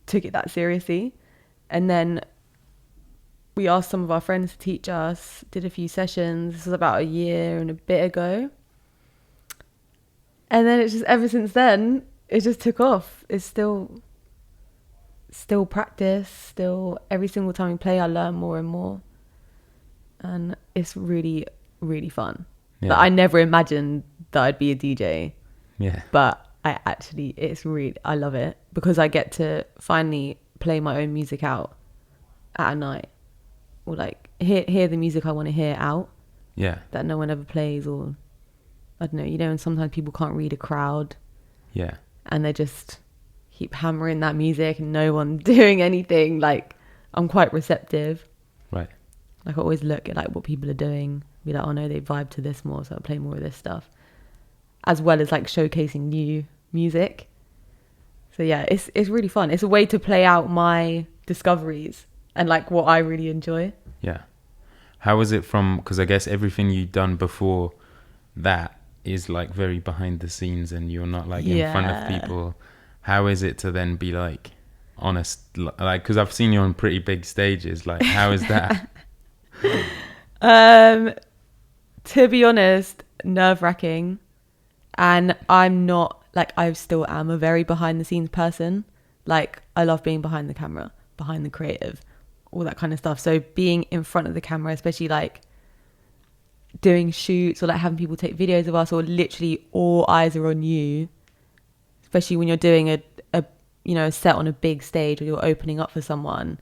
took it that seriously. And then we asked some of our friends to teach us, did a few sessions. This was about a year and a bit ago. And then it's just, ever since then, it just took off. It's still practice, still every single time we play I learn more and more, and it's really, really fun. Yeah. Like, I never imagined that I'd be a DJ, but I love it because I get to finally play my own music out at a night, or like hear the music I want to hear out, that no one ever plays. Or I don't know, and sometimes people can't read a crowd, and they just keep hammering that music and no one doing anything. Like, I'm quite receptive. Right. Like, I always look at like what people are doing, be like, oh no, they vibe to this more, so I'll play more of this stuff, as well as like showcasing new music. So yeah, it's really fun. It's a way to play out my discoveries and like what I really enjoy. Yeah. How was it from, because I guess everything you've done before that is like very behind the scenes and you're not like in front of people. How is it to then be like honest, like, because I've seen you on pretty big stages, like how is that? To be honest, nerve-wracking. And I'm not, like, I still am a very behind the scenes person. Like, I love being behind the camera, behind the creative, all that kind of stuff. So being in front of the camera, especially like doing shoots or like having people take videos of us, or literally all eyes are on you, especially when you're doing a set on a big stage or you're opening up for someone.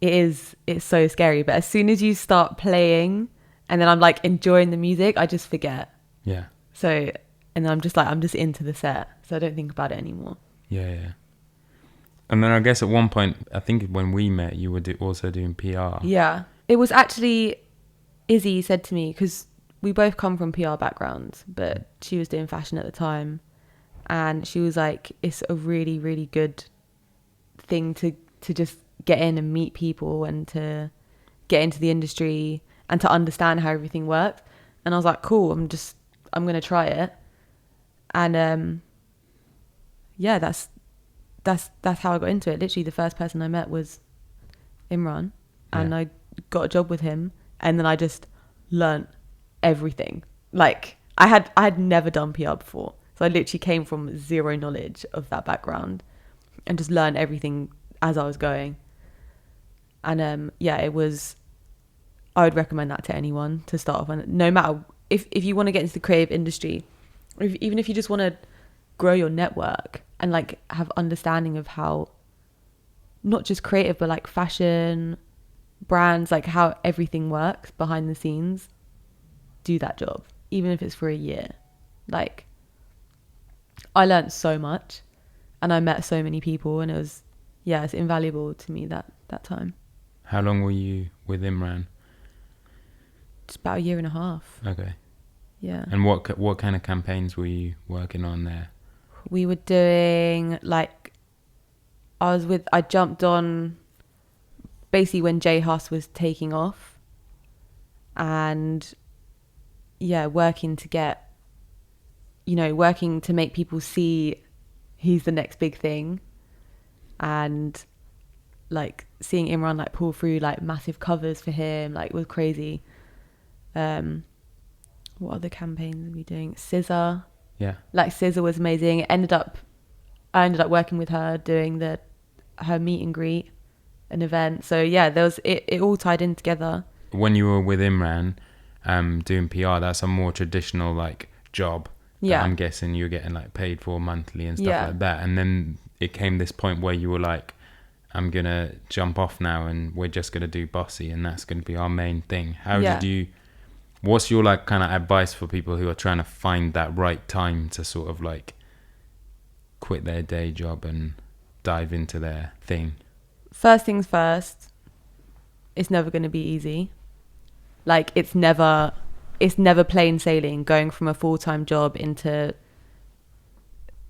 It's so scary. But as soon as you start playing and then I'm like enjoying the music, I just forget. Yeah. So, and then I'm just into the set, so I don't think about it anymore. Yeah. And then I guess at one point, I think when we met, you were also doing PR. Yeah. It was actually, Izzy said to me, because we both come from PR backgrounds, but she was doing fashion at the time, and she was like, it's a really, really good thing to just get in and meet people and to get into the industry and to understand how everything works. And I was like, cool, I'm going to try it. And yeah, that's how I got into it. Literally the first person I met was Imran, and I got a job with him, and then I just learnt everything. Like I had never done PR before, so I literally came from zero knowledge of that background and just learned everything as I was going. And it was, I would recommend that to anyone to start off on. No matter if you want to get into the creative industry, or even if you just want to grow your network and like have understanding of how not just creative but like fashion, brands, like how everything works behind the scenes, do that job, even if it's for a year. Like I learned so much and I met so many people, and it's invaluable to me that time. How long were you with Imran? It's about a year and a half. Okay. Yeah. And what kind of campaigns were you working on there? We were doing like, I jumped on basically when J Hus was taking off, and working to make people see he's the next big thing, and like seeing Imran like pull through like massive covers for him, like was crazy. What other campaigns were we doing? Scissor. Yeah. Like Scissor was amazing. I ended up working with her doing her meet and greet, an event. So yeah, there was it all tied in together. When you were with Imran, doing PR, that's a more traditional like job. Yeah. I'm guessing you're getting like paid for monthly and stuff like that. And then it came this point where you were like, I'm gonna jump off now and we're just gonna do Bossy, and that's gonna be our main thing. What's your like kind of advice for people who are trying to find that right time to sort of like quit their day job and dive into their thing? First things first, it's never going to be easy. Like it's never plain sailing going from a full-time job into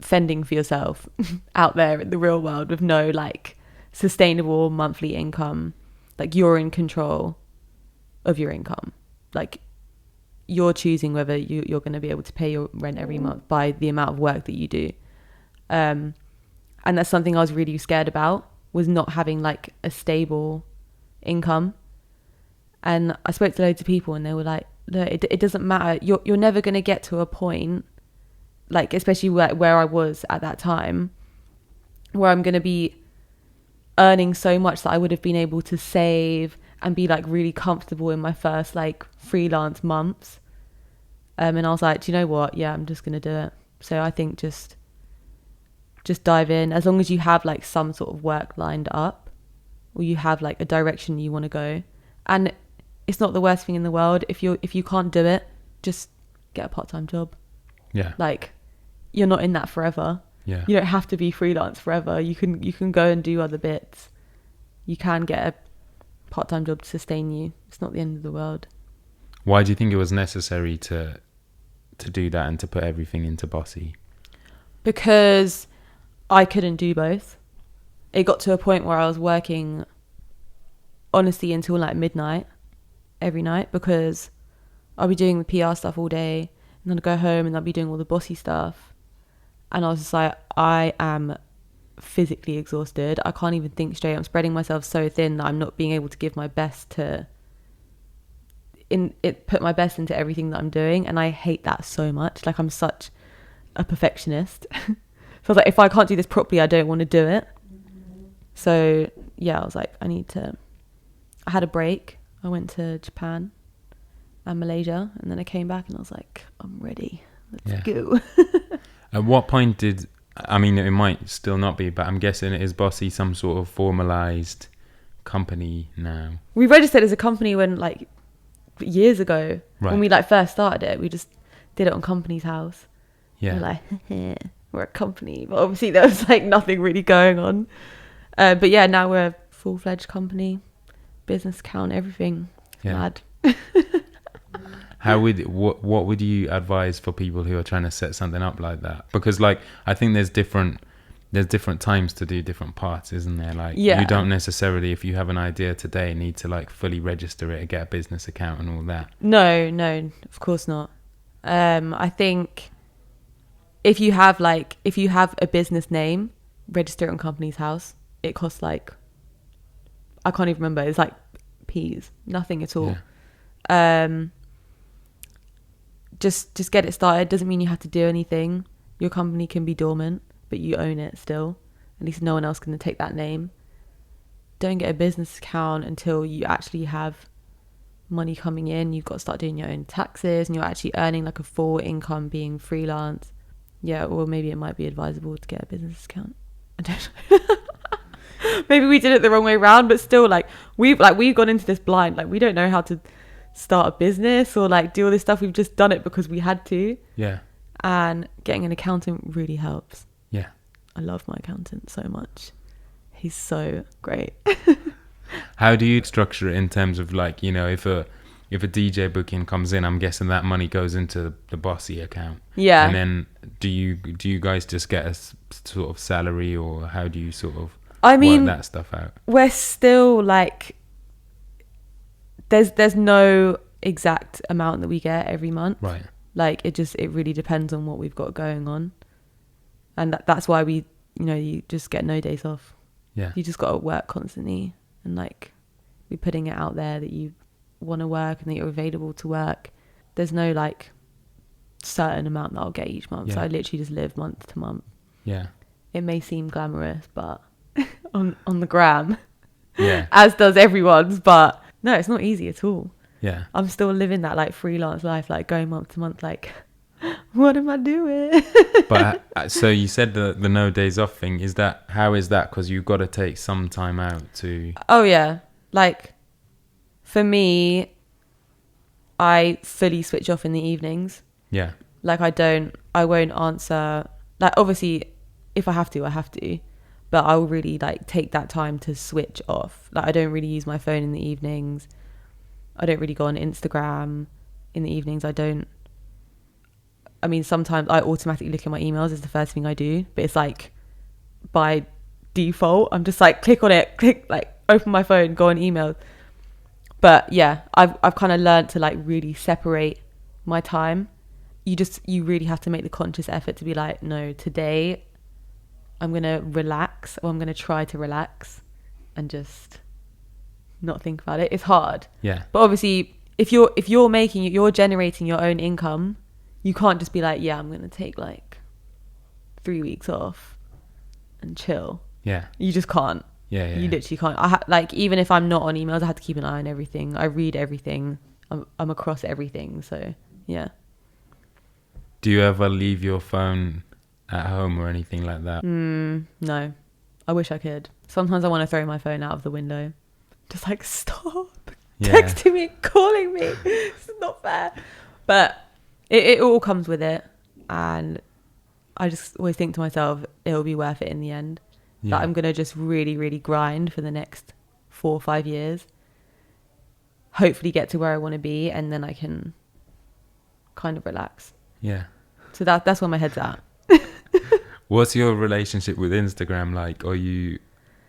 fending for yourself out there in the real world with no like sustainable monthly income. Like you're in control of your income. Like you're choosing whether you're going to be able to pay your rent every month by the amount of work that you do. And that's something I was really scared about, was not having like a stable income. And I spoke to loads of people and they were like, look, it doesn't matter. You're never going to get to a point, like especially where I was at that time, where I'm going to be earning so much that I would have been able to save and be like really comfortable in my first like freelance months. And I was like, do you know what? Yeah, I'm just going to do it. So I think just dive in, as long as you have like some sort of work lined up, or you have like a direction you want to go. And it's not the worst thing in the world. If you can't do it, just get a part-time job. Yeah. Like you're not in that forever. Yeah. You don't have to be freelance forever. You can go and do other bits. You can get a part-time job to sustain you. It's not the end of the world. Why do you think it was necessary to do that and to put everything into Bossy? Because I couldn't do both. It got to a point where I was working honestly until like midnight every night, because I'll be doing the PR stuff all day and then I'll go home and I'll be doing all the Bossy stuff. And I was just like, I am physically exhausted. I can't even think straight. I'm spreading myself so thin that I'm not being able to give my best put my best into everything that I'm doing. And I hate that so much. Like I'm such a perfectionist. So I was like, if I can't do this properly, I don't want to do it. So yeah, I was like, I had a break. I went to Japan and Malaysia, and then I came back and I was like, I'm ready. Let's go. At what point it might still not be, but I'm guessing it is Bossy some sort of formalized company now? We registered as a company when like years ago, right. When we like first started it, we just did it on Company's House. Yeah. We're like, we're a company, but obviously there was like nothing really going on. But yeah, now we're a full-fledged company, business account, everything. Yeah. Mad. What would you advise for people who are trying to set something up like that? Because like I think there's different times to do different parts, isn't there? Like you don't necessarily, if you have an idea today, need to like fully register it and get a business account and all that. No, of course not. I think if you have a business name, register it on Company's House. It costs like, I can't even remember. It's like peas, nothing at all. Yeah. Just get it started. Doesn't mean you have to do anything. Your company can be dormant, but you own it still. At least no one else can take that name. Don't get a business account until you actually have money coming in. You've got to start doing your own taxes and you're actually earning like a full income being freelance. Yeah, or maybe it might be advisable to get a business account. I don't know. Maybe we did it the wrong way around, but still we've gone into this blind. Like we don't know how to start a business or like do all this stuff. We've just done it because we had to. Yeah. And getting an accountant really helps. Yeah. I love my accountant so much. He's so great. How do you structure it in terms of like, you know, if a DJ booking comes in, I'm guessing that money goes into the Bossy account. Yeah. And then do you guys just get a sort of salary, or how do you sort of work that stuff out? We're still like, there's no exact amount that we get every month. Right. Like it really depends on what we've got going on. And that's why you just get no days off. Yeah. You just got to work constantly and like be putting it out there that you want to work and that you're available to work. There's no like certain amount that I'll get each month. Yeah. So I literally just live month to month. Yeah. It may seem glamorous, but on the gram, yeah, as does everyone's, but no, it's not easy at all. Yeah. I'm still living that like freelance life, like going month to month, like what am I doing? But so you said the no days off thing, how is that? Because you've got to take some time out to... Oh yeah. Like for me, I fully switch off in the evenings. Yeah. Like I won't answer, like obviously if I have to, I have to, but I'll really like take that time to switch off. Like I don't really use my phone in the evenings. I don't really go on Instagram in the evenings. Sometimes I automatically look at my emails as the first thing I do, but it's like by default, I'm just like click on it, like open my phone, go on emails. But yeah, I've kind of learned to like really separate my time. You really have to make the conscious effort to be like, no, today I'm going to relax, or I'm going to try to relax and just not think about it. It's hard. Yeah. But obviously if you're generating your own income, you can't just be like, yeah, I'm going to take like 3 weeks off and chill. Yeah. You just can't. Yeah. You literally can't. Like, even if I'm not on emails, I have to keep an eye on everything. I read everything. I'm across everything. So, yeah. Do you ever leave your phone at home or anything like that? No. I wish I could. Sometimes I want to throw my phone out of the window. Just like, stop texting me, calling me. It's not fair. But it all comes with it. And I just always think to myself, it'll be worth it in the end. Yeah. That I'm going to just really, really grind for the next 4 or 5 years. Hopefully get to where I want to be, and then I can kind of relax. Yeah. So that's where my head's at. What's your relationship with Instagram like? Are you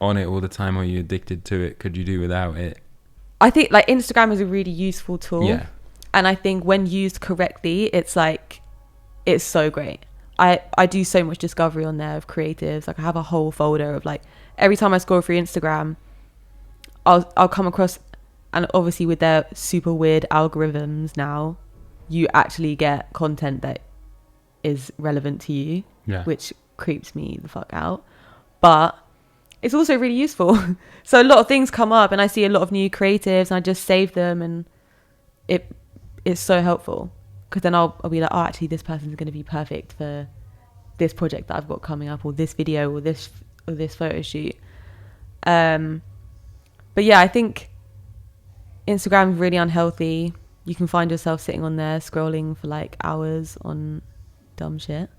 on it all the time? Are you addicted to it? Could you do without it? I think like Instagram is a really useful tool. Yeah. And I think when used correctly, it's so great. I do so much discovery on there of creatives. Like I have a whole folder of like, every time I scroll through Instagram, I'll come across, and obviously with their super weird algorithms now, you actually get content that is relevant to you, which creeps me the fuck out. But it's also really useful. So a lot of things come up and I see a lot of new creatives and I just save them, and it's so helpful. Because then I'll be like, oh, actually, this person's going to be perfect for this project that I've got coming up, or this video, or this photo shoot. But yeah, I think Instagram is really unhealthy. You can find yourself sitting on there scrolling for like hours on dumb shit.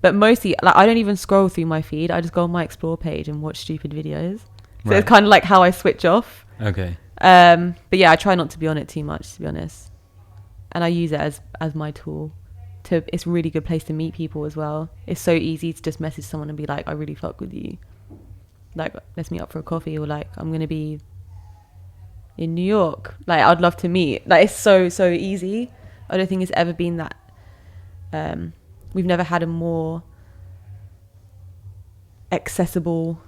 But mostly, like, I don't even scroll through my feed. I just go on my explore page and watch stupid videos. So It's kind of like how I switch off. Okay. But yeah, I try not to be on it too much, to be honest. and I use it as my tool. It's a really good place to meet people as well. It's so easy to just message someone and be like, I really fuck with you, like, let's meet up for a coffee, or like, I'm gonna be in New York, like, I'd love to meet. Like, it's so easy. I don't think it's ever been that we've never had a more accessible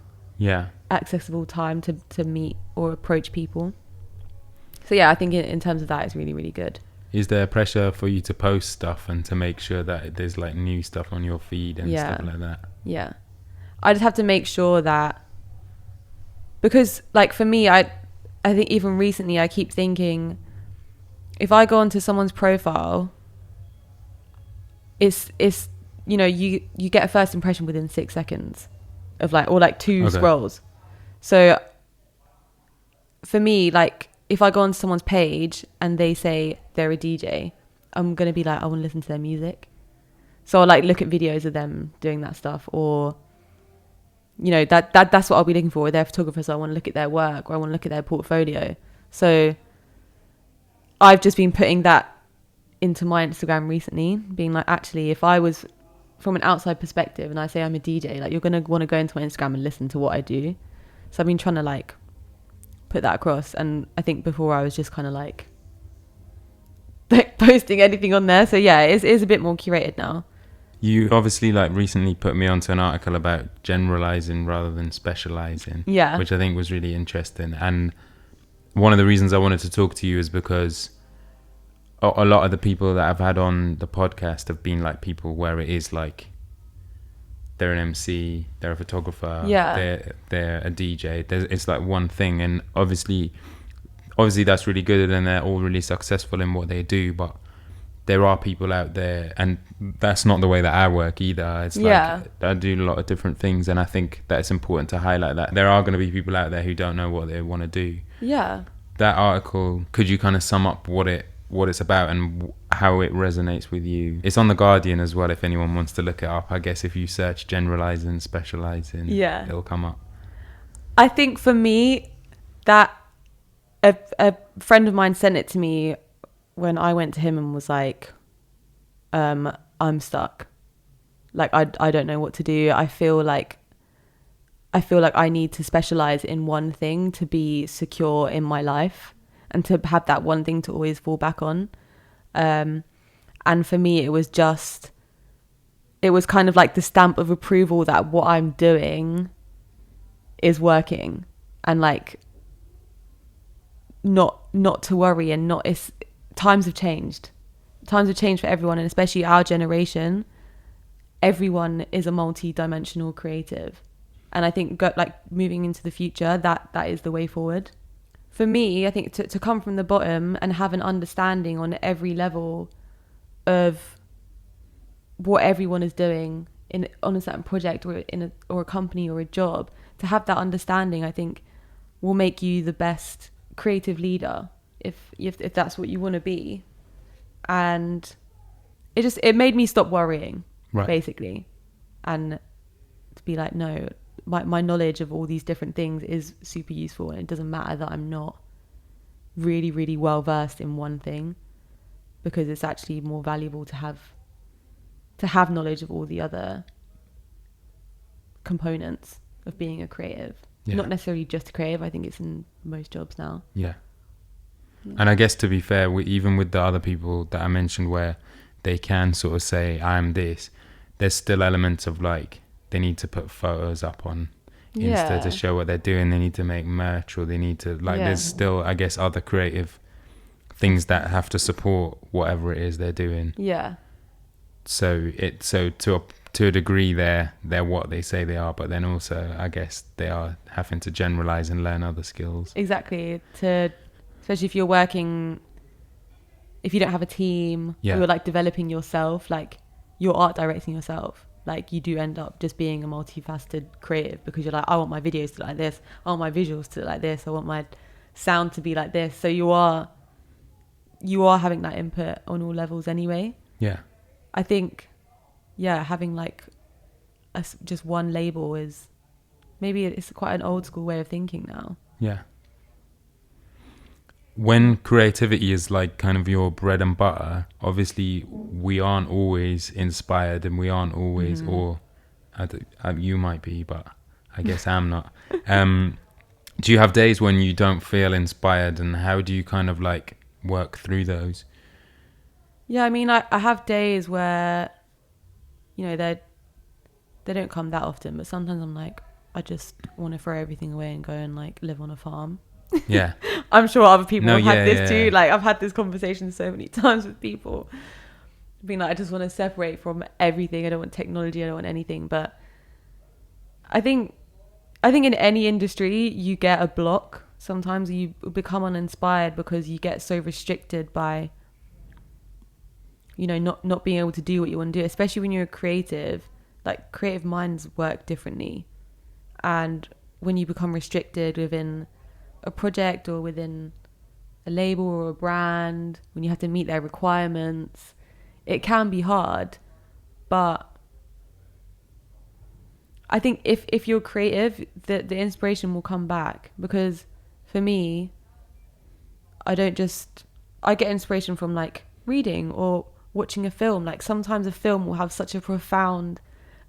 time to meet or approach people. So yeah, I think in terms of that, it's really, really good. Is there pressure for you to post stuff and to make sure that there's like new stuff on your feed and stuff like that? Yeah, I just have to make sure that, because like for me, I think even recently I keep thinking, if I go onto someone's profile, it's you know, you get a first impression within 6 seconds of like, or like two scrolls. So for me, like, if I go on someone's page and they say they're a DJ, I'm going to be like, I want to listen to their music. So I'll like look at videos of them doing that stuff, or, you know, that's what I'll be looking for with their photographers. So I want to look at their work, or I want to look at their portfolio. So I've just been putting that into my Instagram recently, being like, actually, if I was from an outside perspective and I say I'm a DJ, like, you're going to want to go into my Instagram and listen to what I do. So I've been trying to like put that across. And I think before I was just kind of like posting anything on there. So yeah, it is a bit more curated now. You obviously like recently put me onto an article about generalising rather than specialising, which I think was really interesting. And one of the reasons I wanted to talk to you is because a lot of the people that I've had on the podcast have been like people where it is like they're an MC, they're a photographer, they're a DJ. It's like one thing, and obviously that's really good, and they're all really successful in what they do. But there are people out there, and that's not the way that I work either. It's like I do a lot of different things, and I think that it's important to highlight that there are going to be people out there who don't know what they want to do. Yeah. That article, could you kind of sum up what it's about and how it resonates with you? It's on The Guardian as well, if anyone wants to look it up. I guess if you search generalising, specialising, it'll come up. I think for me, that a friend of mine sent it to me when I went to him and was like, I'm stuck. Like, I don't know what to do. I feel like I need to specialise in one thing to be secure in my life and to have that one thing to always fall back on. And for me, it was kind of like the stamp of approval that what I'm doing is working, and like not to worry, and times have changed for everyone, and especially our generation. Everyone is a multi-dimensional creative, and I think like moving into the future, that is the way forward. For me, I think to come from the bottom and have an understanding on every level of what everyone is doing on a certain project or a company or a job, to have that understanding, I think, will make you the best creative leader if that's what you want to be. And it made me stop worrying, basically, and to be like, no, my knowledge of all these different things is super useful, and it doesn't matter that I'm not really, really well versed in one thing, because it's actually more valuable to have knowledge of all the other components of being a creative. Not necessarily just a creative. I think it's in most jobs now. And I guess, to be fair, even with the other people that I mentioned where they can sort of say I'm this, there's still elements of like they need to put photos up on Insta to show what they're doing. They need to make merch, or they need to there's still, I guess, other creative things that have to support whatever it is they're doing. So to a degree they're what they say they are, but then also I guess they are having to generalize and learn other skills. Exactly. Especially if you don't have a team, or you're like developing yourself, like you're art directing yourself, like you do end up just being a multifaceted creative, because you're like, I want my videos to look like this, I want my visuals to look like this, I want my sound to be like this. So you are having that input on all levels anyway. I think having like just one label is maybe it's quite an old school way of thinking now. when creativity is like kind of your bread and butter, obviously we aren't always inspired and we aren't always, or you might be, but I guess I'm not. Do you have days when you don't feel inspired, and how do you kind of like work through those? Yeah, I mean, I have days where, you know, they don't come that often, but sometimes I'm like, I just want to throw everything away and go and like live on a farm. Yeah. I'm sure other people have had this too. Yeah. Like, I've had this conversation so many times with people. Being like, I just want to separate from everything. I don't want technology. I don't want anything. But I think in any industry, you get a block. Sometimes you become uninspired because you get so restricted by, you know, not being able to do what you want to do, especially when you're a creative. Like, creative minds work differently. And when you become restricted within a project or within a label or a brand, when you have to meet their requirements, it can be hard. But I think if you're creative, the inspiration will come back. Because for me, I get inspiration from like reading or watching a film. Like, sometimes a film will have such a profound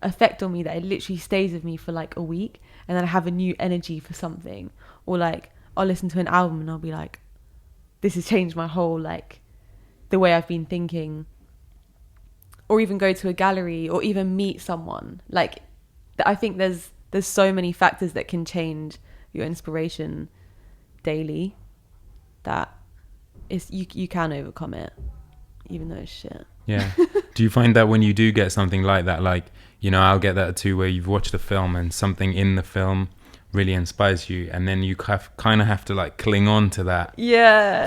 effect on me that it literally stays with me for like a week, and then I have a new energy for something. Or like, I'll listen to an album and I'll be like, this has changed my whole, like, the way I've been thinking. Or even go to a gallery, or even meet someone. Like, I think there's so many factors that can change your inspiration daily, that you can overcome it, even though it's shit. Yeah. Do you find that when you do get something like that, like, you know, I'll get that too, where you've watched a film and something in the film really inspires you, and then you kind of have to like cling on to that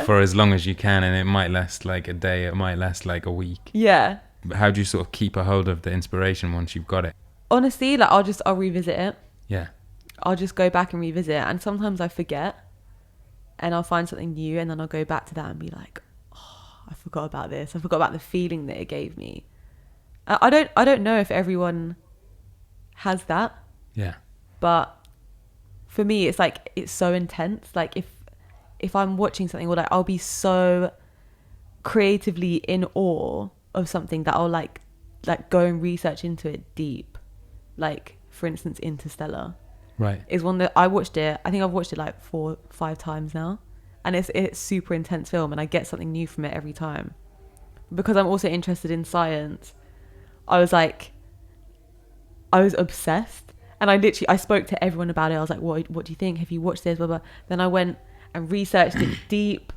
for as long as you can, and it might last like a day, it might last like a week. Yeah. But how do you sort of keep a hold of the inspiration once you've got it? Honestly, like, I'll revisit it. Yeah. I'll just go back and revisit it, and sometimes I forget, and I'll find something new, and then I'll go back to that and be like, oh, I forgot about this. I forgot about the feeling that it gave me. I don't know if everyone has that. Yeah. But for me, it's like, it's so intense. Like, if I'm watching something, or like, I'll be so creatively in awe of something that I'll like go and research into it deep. Like, for instance, Interstellar. Right. Is one that I watched it. I think I've watched it like 4-5 times now, and it's super intense film, and I get something new from it every time. Because I'm also interested in science, I was obsessed, and I spoke to everyone about it. I was like, what do you think? Have you watched this? Blah, blah. Then I went and researched it deep,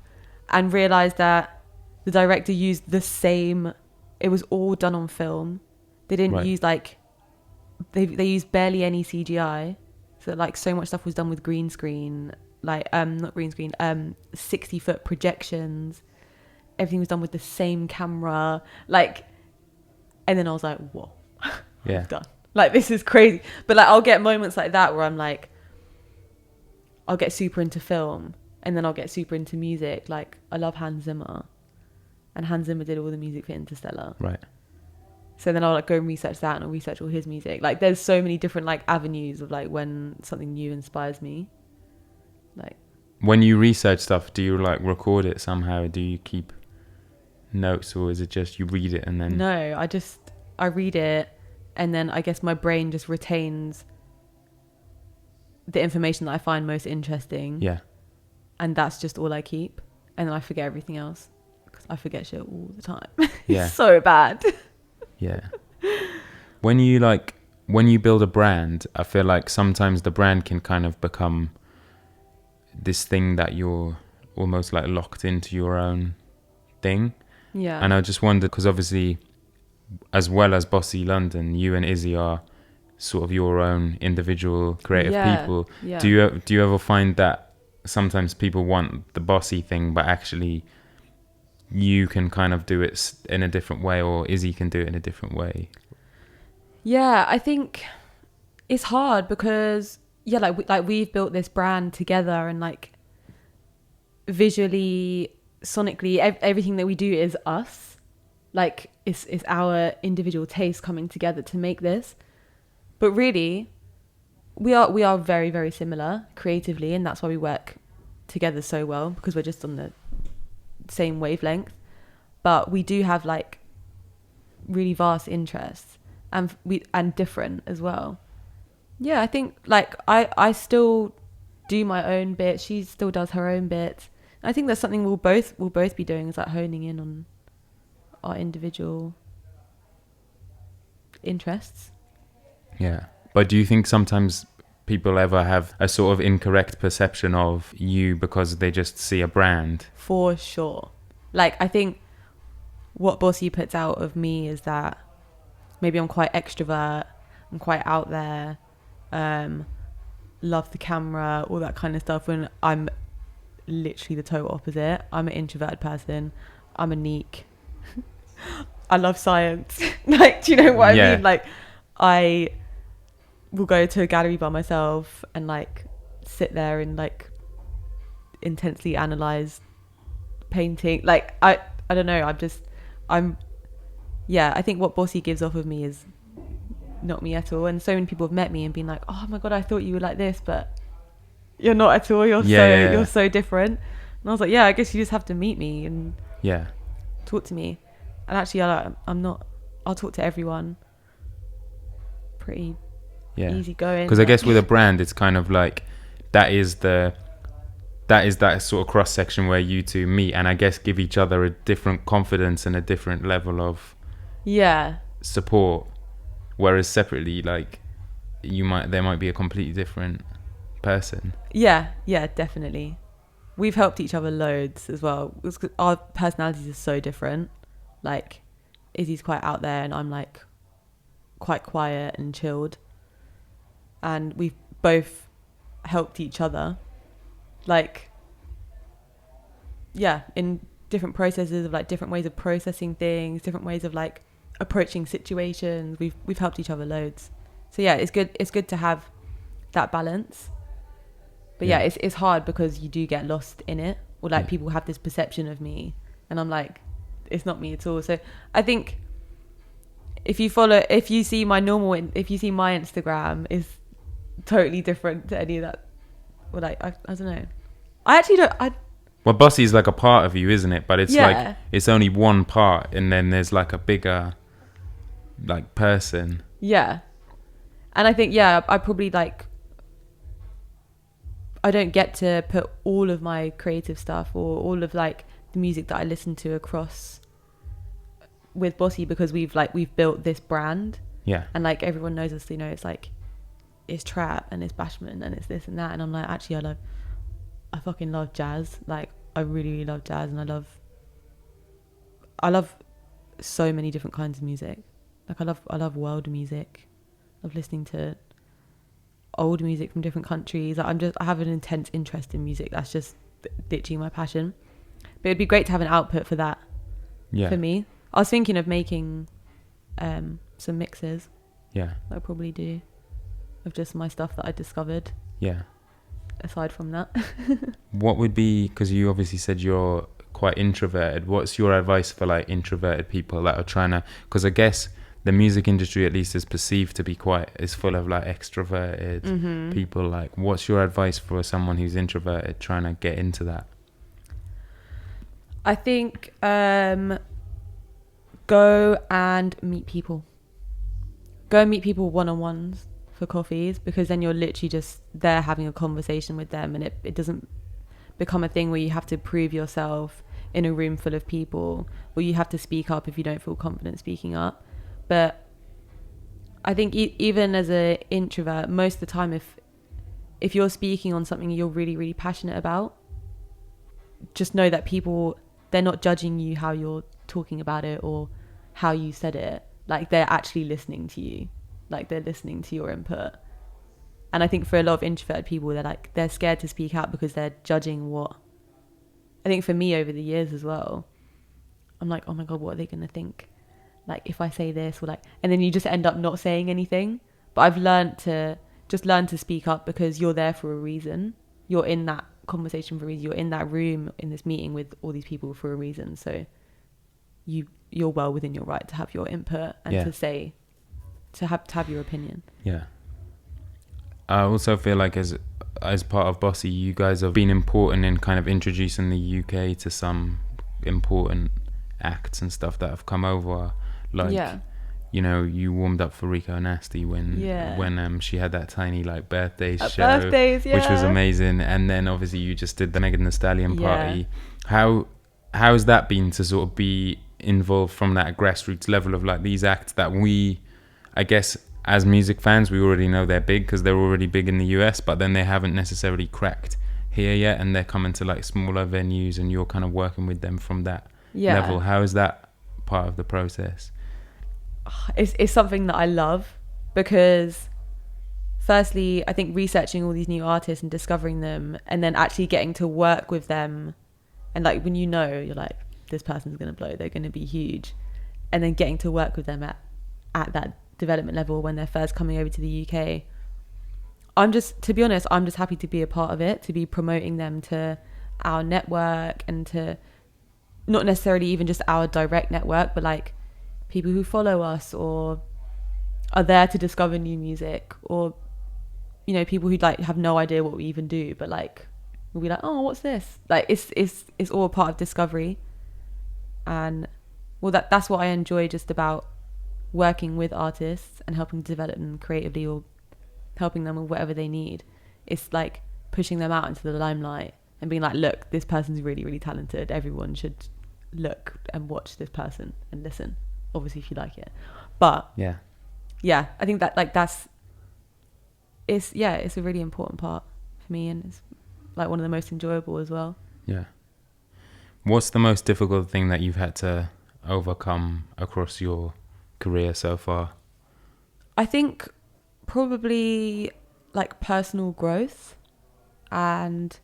and realized that the director used the same. It was all done on film. They didn't use like, they used barely any CGI. So like, so much stuff was done with green screen, like not green screen, 60-foot projections. Everything was done with the same camera, like. And then I was like, whoa, yeah, done. Like, this is crazy. But like, I'll get moments like that where I'm like, I'll get super into film, and then I'll get super into music. Like, I love Hans Zimmer, and Hans Zimmer did all the music for Interstellar. Right. So then I'll like go and research that, and I'll research all his music. Like, there's so many different like avenues of like when something new inspires me. Like, when you research stuff, do you like record it somehow? Do you keep notes, or is it just you read it and then? No, I read it, and then I guess my brain just retains the information that I find most interesting. Yeah. And that's just all I keep, and then I forget everything else, because I forget shit all the time. Yeah. It's so bad. Yeah. When you build a brand, I feel like sometimes the brand can kind of become this thing that you're almost like locked into your own thing. Yeah. And I just wonder, because obviously, as well as Bossy London, you and Izzy are sort of your own individual creative people. Yeah. Do you ever find that sometimes people want the bossy thing, but actually you can kind of do it in a different way, or Izzy can do it in a different way? Yeah, I think it's hard because we've built this brand together, and like visually, sonically, everything that we do is us. Like, it's our individual taste coming together to make this. But really, we are very, very similar creatively, and that's why we work together so well because we're just on the same wavelength, but we do have like really vast interests and different as well. Yeah, I think like I still do my own bit, she still does her own bit. I think that's something we'll both be doing, is like honing in on our individual interests. Yeah. But do you think sometimes people ever have a sort of incorrect perception of you because they just see a brand? For sure. Like, I think what Bossy puts out of me is that maybe I'm quite extrovert, I'm quite out there, love the camera, all that kind of stuff, when I'm literally the total opposite. I'm an introverted person. I'm a neek. I love science. Like, do you know what I mean? Like, I will go to a gallery by myself and like sit there and like intensely analyze painting. Like, I don't know. I think what Bossy gives off of me is not me at all. And so many people have met me and been like, oh my God, I thought you were like this, but you're not at all. You're so different. And I was like, yeah, I guess you just have to meet me and talk to me. And actually, I'll talk to everyone. Pretty easy going. Because I guess with a brand, it's kind of like that is that sort of cross section where you two meet, and I guess give each other a different confidence and a different level of support. Whereas separately, like there might be a completely different person. Yeah, definitely. We've helped each other loads as well. Our personalities are so different. Like, Izzy's quite out there and I'm like quite quiet and chilled. And we've both helped each other. Like, in different processes of like different ways of processing things, different ways of like approaching situations. We've helped each other loads. So yeah, it's good to have that balance. But yeah, it's hard because you do get lost in it, or like people have this perception of me and I'm like, it's not me at all. So I think if you see my Instagram is totally different to any of that, or like I don't know. I actually don't. Well, Bossy is like a part of you, isn't it? But it's like it's only one part, and then there's like a bigger like person. Yeah, and I think I probably like. I don't get to put all of my creative stuff or all of like the music that I listen to across with Bossy because we've built this brand. Yeah. And like everyone knows us, it's like it's trap and it's bashment and it's this and that, and I'm like, actually I fucking love jazz. Like, I really, really love jazz, and I love so many different kinds of music. Like, I love world music. I love listening to old music from different countries. I have an intense interest in music. That's just literally my passion. But it'd be great to have an output for that. Yeah. For me, I was thinking of making some mixes. Yeah. I'll probably do of just my stuff that I discovered. Yeah. Aside from that. What would be, because you obviously said you're quite introverted, what's your advice for like introverted people that are trying to, because I guess the music industry at least is perceived to be is full of like extroverted people. Like, what's your advice for someone who's introverted trying to get into that? I think go and meet people. Go and meet people one-on-ones for coffees, because then you're literally just there having a conversation with them, and it doesn't become a thing where you have to prove yourself in a room full of people, or you have to speak up if you don't feel confident speaking up. But I think even as an introvert, most of the time, if you're speaking on something you're really, really passionate about, just know that people, they're not judging you how you're talking about it or how you said it. Like, they're actually listening to you. Like, they're listening to your input. And I think for a lot of introverted people, they're scared to speak out because they're judging what. I think for me over the years as well, I'm like, oh my God, what are they going to think? Like, if I say this, or like, and then you just end up not saying anything. But I've learned to speak up, because you're there for a reason. You're in that conversation for a reason. You're in that room, in this meeting with all these people for a reason. So you're well within your right to have your input and to say, to have your opinion. Yeah. I also feel like as as part of Bossy, you guys have been important in kind of introducing the UK to some important acts and stuff that have come over. Like, you know, you warmed up for Rico Nasty when she had that tiny like birthday show, which was amazing. And then obviously you just did the Megan Thee Stallion party. How's that been to sort of be involved from that grassroots level of like these acts that we, I guess, as music fans, we already know they're big because they're already big in the US, but then they haven't necessarily cracked here yet, and they're coming to like smaller venues, and you're kind of working with them from that level. How is that part of the process? It's something that I love, because firstly, I think researching all these new artists and discovering them, and then actually getting to work with them, and like when you're like, this person's going to blow, they're going to be huge, and then getting to work with them at that development level when they're first coming over to the UK. To be honest, I'm just happy to be a part of it, to be promoting them to our network, and to not necessarily even just our direct network, but like people who follow us or are there to discover new music, or, you know, people who like have no idea what we even do, but like we'll be like, oh, what's this? Like it's all a part of discovery. And well, that's what I enjoy just about working with artists and helping develop them creatively, or helping them with whatever they need. It's like pushing them out into the limelight and being like, look, this person's really, really talented. Everyone should look and watch this person and listen, obviously, if you like it. But yeah, I think that like it's a really important part for me, and it's like one of the most enjoyable as well. Yeah. What's the most difficult thing that you've had to overcome across your career so far? I think probably like personal growth, and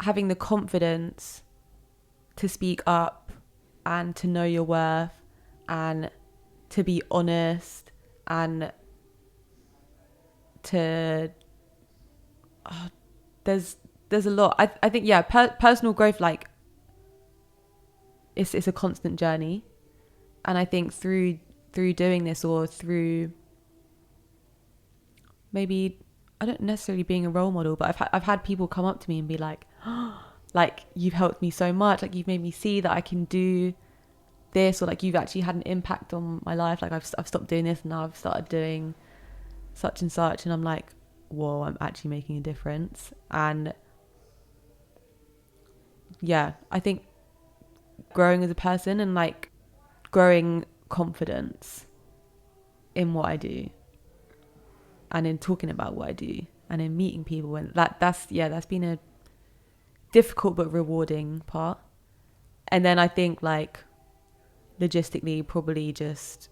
having the confidence to speak up and to know your worth and to be honest, and to there's a lot. I think personal growth, like it's a constant journey, and I think through doing this, or through maybe, I don't necessarily being a role model, but I've had people come up to me and be like, oh, like, you've helped me so much, like you've made me see that I can do this, or like you've actually had an impact on my life, like I've stopped doing this and now I've started doing such and such, and I'm like, whoa, I'm actually making a difference. And yeah, I think growing as a person, and like growing confidence in what I do, and in talking about what I do, and in meeting people, and that's been a difficult but rewarding part. And then I think like logistically, probably just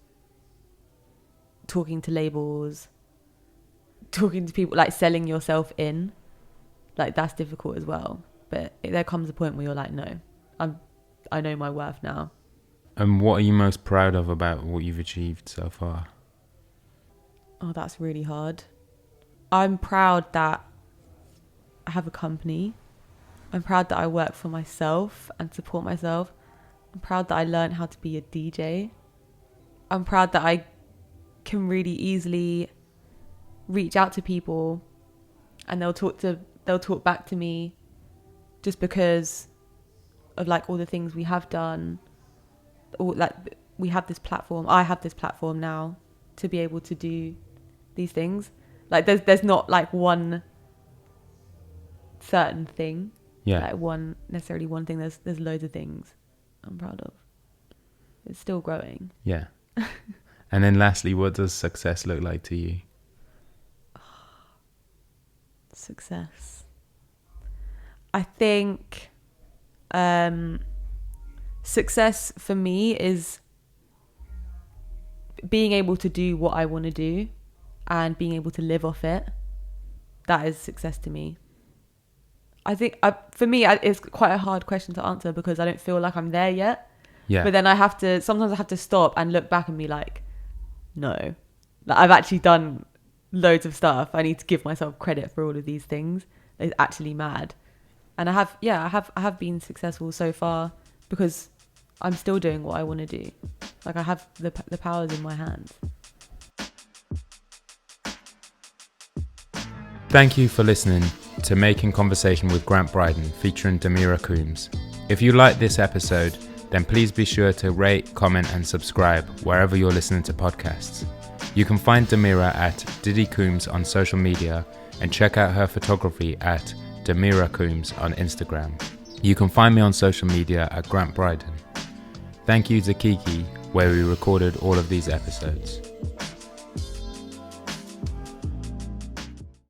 talking to labels, talking to people, like selling yourself in, like that's difficult as well. But there comes a point where you're like, no, I know my worth now. And what are you most proud of about what you've achieved so far? Oh, that's really hard. I'm proud that I have a company. I'm proud that I work for myself and support myself. I'm proud that I learned how to be a DJ. I'm proud that I can really easily reach out to people and they'll talk back to me, just because of like all the things we have done. Or like we have this platform. I have this platform now to be able to do these things. Like there's not like one certain thing. Yeah. Like one thing. There's loads of things I'm proud of. It's still growing. Yeah. And then lastly, what does success look like to you? Success. I think success for me is being able to do what I want to do and being able to live off it. That is success to me. I think for me, it's quite a hard question to answer because I don't feel like I'm there yet. Yeah. But then sometimes I have to stop and look back and be like, no, like I've actually done loads of stuff. I need to give myself credit for all of these things. It's actually mad. And I have been successful so far because I'm still doing what I want to do. Like I have the powers in my hands. Thank you for listening. to Making Conversation with Grant Brydon featuring Dhamirah Coombes. If you like this episode, then please be sure to rate, comment and subscribe wherever you're listening to podcasts. You can find Dhamirah at Diddy Coombes on social media and check out her photography at Dhamirah Coombes on Instagram. You can find me on social media at Grant Brydon. Thank you to Kiki, where we recorded all of these episodes.